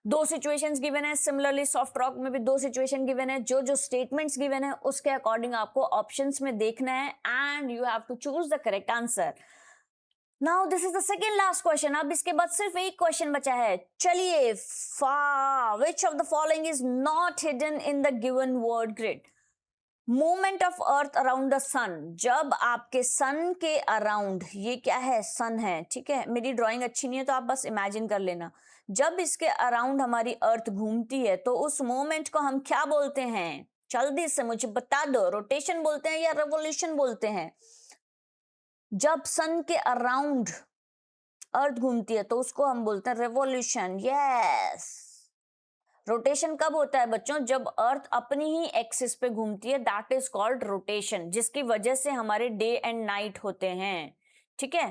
2 सिचुएशंस गिवन है। सिमिलरली सॉफ्ट रॉक में भी 2 सिचुएशन गिवन है। जो जो स्टेटमेंट्स गिवन है उसके अकॉर्डिंग आपको ऑप्शंस में देखना है and you have to choose the correct answer. Now this is the second last question. अब इसके बाद सिर्फ एक क्वेश्चन बचा है। चलिए, which of the following is not hidden in the given word grid? Movement of Earth around the sun. जब आपके सन के अराउंड, ये क्या है, सन है, ठीक है, मेरी ड्राइंग अच्छी नहीं है तो आप बस इमेजिन कर लेना। जब इसके अराउंड हमारी अर्थ घूमती है तो उस मोमेंट को हम क्या बोलते हैं? जल्दी से मुझे बता दो, रोटेशन बोलते हैं या रेवोल्यूशन बोलते हैं? जब सन के अराउंड अर्थ घूमती है तो उसको हम बोलते हैं रेवोल्यूशन। यस, रोटेशन कब होता है बच्चों? जब अर्थ अपनी ही एक्सिस पे घूमती है, दैट इज कॉल्ड रोटेशन, जिसकी वजह से हमारे डे एंड नाइट होते हैं। ठीक है,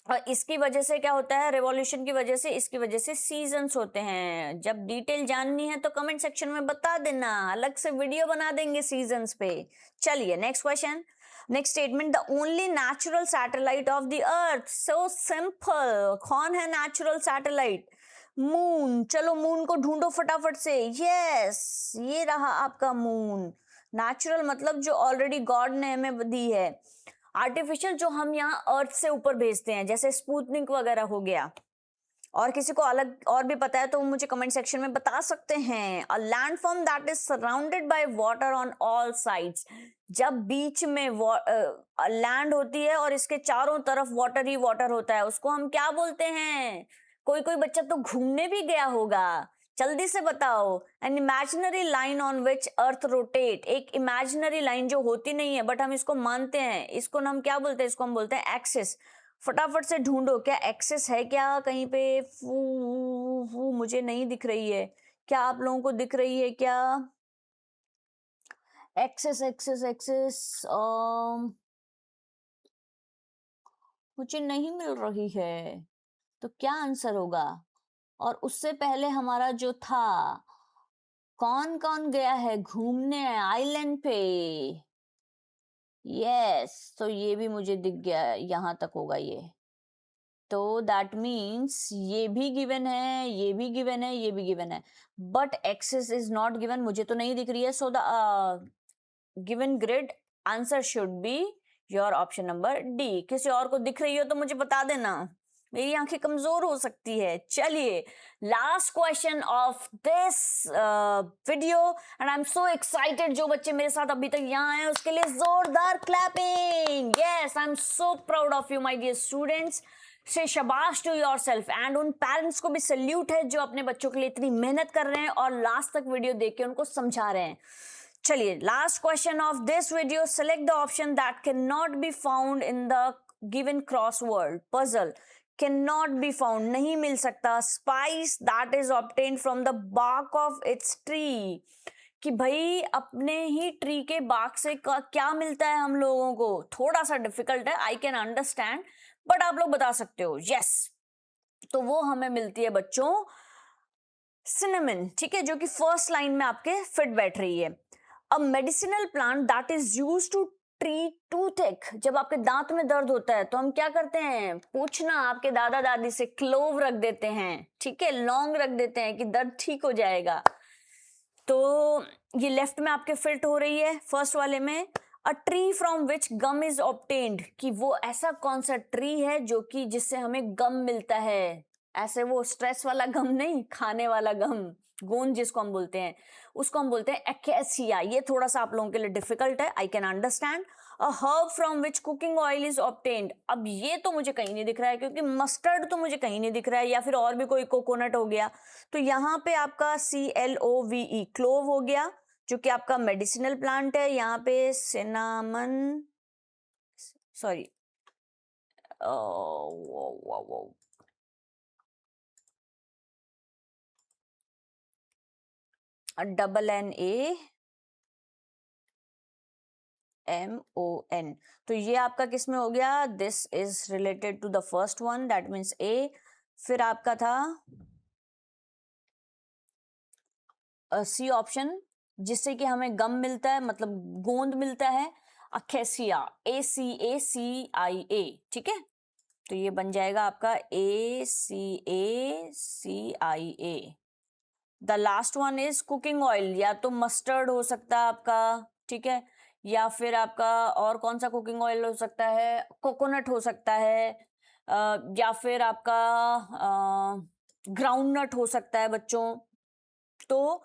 और इसकी वजह से क्या होता है, रिवॉल्यूशन की वजह से, इसकी वजह से सीजन्स होते हैं। जब डिटेल जाननी है तो कमेंट सेक्शन में बता देना, अलग से वीडियो बना देंगे सीजन्स पे। चलिए next question, next statement, the only natural satellite of the earth. So simple, कौन है नेचुरल सैटेलाइट? मून। चलो मून को ढूंढो फटाफट से। यस, ये रहा आपका मून। नेचुरल मतलब जो ऑलरेडी गॉड ने हमें दी है। आर्टिफिशियल जो हम यहाँ अर्थ से ऊपर भेजते हैं, जैसे स्पुतनिक वगैरह हो गया। और किसी को अलग और भी पता है तो मुझे कमेंट सेक्शन में बता सकते हैं। A landform that is surrounded by water on all sides. जब बीच में लैंड होती है और इसके चारों तरफ वाटर ही वाटर होता है, उसको हम क्या बोलते हैं? कोई कोई बच्चा तो घूमने भी गया होगा, जल्दी से बताओ। An imaginary line on which earth rotate. एक इमेजिनरी लाइन जो होती नहीं है बट हम इसको मानते हैं, इसको हम क्या बोलते हैं? इसको हम बोलते हैं एक्सिस। फटाफट से ढूंढो, क्या एक्सिस है क्या कहीं पे? फू मुझे नहीं दिख रही है, क्या आप लोगों को दिख रही है क्या? एक्सिस एक्सिस एक्सिस मुझे नहीं मिल रही है, तो क्या आंसर होगा? और उससे पहले हमारा जो था, कौन कौन गया है घूमने आइलैंड पे? यस, तो ये भी मुझे दिख गया, यहां तक होगा ये। तो दैट मीन्स ये भी गिवन है, ये भी गिवन है, ये भी गिवन है, but axis is not given, मुझे तो नहीं दिख रही है। So the given grid answer should be your option number D. किसी और को दिख रही हो तो मुझे बता देना, मेरी आंखें कमजोर हो सकती है। चलिए last question of this video, and I am so excited. जो बच्चे मेरे साथ अभी तक यहाँ आए उसके लिए जोरदार clapping. Yes, I am so proud of you my dear students. Say शाबाश टू योरसेल्फ, एंड उन पेरेंट्स को भी सल्यूट है जो अपने बच्चों के लिए इतनी मेहनत कर रहे हैं और लास्ट तक वीडियो देख के उनको समझा रहे हैं। चलिए last question of this video, select the option that can not be found in the given crossword puzzle. Can not be found, नहीं मिल सकता। Spice that is obtained from the bark of its tree. कि भाई अपने ही ट्री के बार्क से क्या मिलता है हम लोगों को? थोड़ा सा डिफिकल्ट है, आई कैन अंडरस्टैंड, बट आप लोग बता सकते हो। यस, तो वो हमें मिलती है बच्चों सिनेमन, ठीक है, जो कि फर्स्ट लाइन में आपके फिट बैठ रही है। A medicinal plant that is used to treat toothache. जब आपके दांत में दर्द होता है तो हम क्या करते हैं? पूछना आपके दादा दादी से, क्लोव रख देते हैं, ठीक है, लौंग रख देते हैं कि दर्द ठीक हो जाएगा। तो ये लेफ्ट में आपके फिट हो रही है फर्स्ट वाले में। A tree from which gum is obtained, कि वो ऐसा कौन सा ट्री है जो कि जिससे हमें गम मिलता है। ऐसे वो स्ट्रेस वाला गम नहीं, खाने वाला गम, गोंद जिसको हम बोलते हैं, उसको हम बोलते हैं एक्केसिया। ये थोड़ा सा आप लोगों के लिए डिफिकल्ट है, I can understand. A herb from which cooking oil is obtained. अब ये तो मुझे कहीं नहीं दिख रहा है, क्योंकि मस्टर्ड तो मुझे कहीं नहीं दिख रहा है, या फिर और भी कोई कोकोनट हो गया। तो यहाँ पे आपका CLOVE क्लोव हो गया, जो कि आपका मेडिसिनल प्लांट है। यहाँ पे सिनामन, सॉरी, NNAMON। तो ये आपका किस में हो गया? This is related to the first one, that means A। फिर आपका था C ऑप्शन, जिससे कि हमें गम मिलता है, मतलब गोंद मिलता है, अकेसिया, ACACIA, ठीक है। तो ये बन जाएगा आपका ACACIA। The last one is cooking oil, या तो मस्टर्ड हो सकता है आपका, ठीक है, या फिर आपका और कौन सा कुकिंग ऑयल हो सकता है? कोकोनट हो सकता है, या फिर आपका ग्राउंडनट हो सकता है बच्चों। तो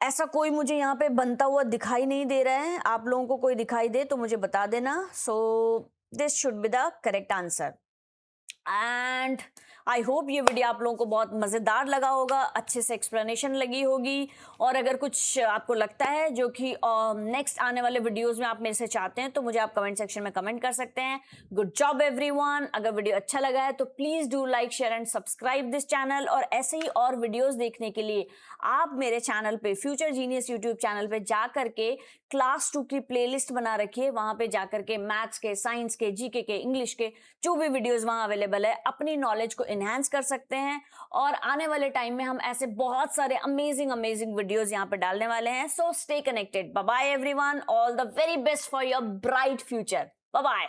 ऐसा कोई मुझे यहाँ पे बनता हुआ दिखाई नहीं दे रहा है, आप लोगों को कोई दिखाई दे तो मुझे बता देना। So this should be the correct answer. And I hope ये वीडियो आप लोगों को बहुत मज़ेदार लगा होगा, अच्छे से एक्सप्लेनेशन लगी होगी। और अगर कुछ आपको लगता है जो कि नेक्स्ट आने वाले वीडियोस में आप मेरे से चाहते हैं तो मुझे आप कमेंट सेक्शन में कमेंट कर सकते हैं। Good job everyone. अगर वीडियो अच्छा लगा है तो please do like, share and subscribe this channel. और ऐसे ही और वीडियोस देखने के लिए आप मेरे चैनल पे, फ्यूचर जीनियस यूट्यूब चैनल पे जा करके क्लास 2 की प्लेलिस्ट बना रखी है, वहां पे जा करके मैथ्स के, साइंस के, जीके के, इंग्लिश के जो भी वीडियोस वहां अवेलेबल है, अपनी नॉलेज को इनहैंस कर सकते हैं। और आने वाले टाइम में हम ऐसे बहुत सारे अमेजिंग वीडियोस यहाँ पे डालने वाले हैं। So stay connected. Bye bye everyone. All the very best for your bright future. Bye bye.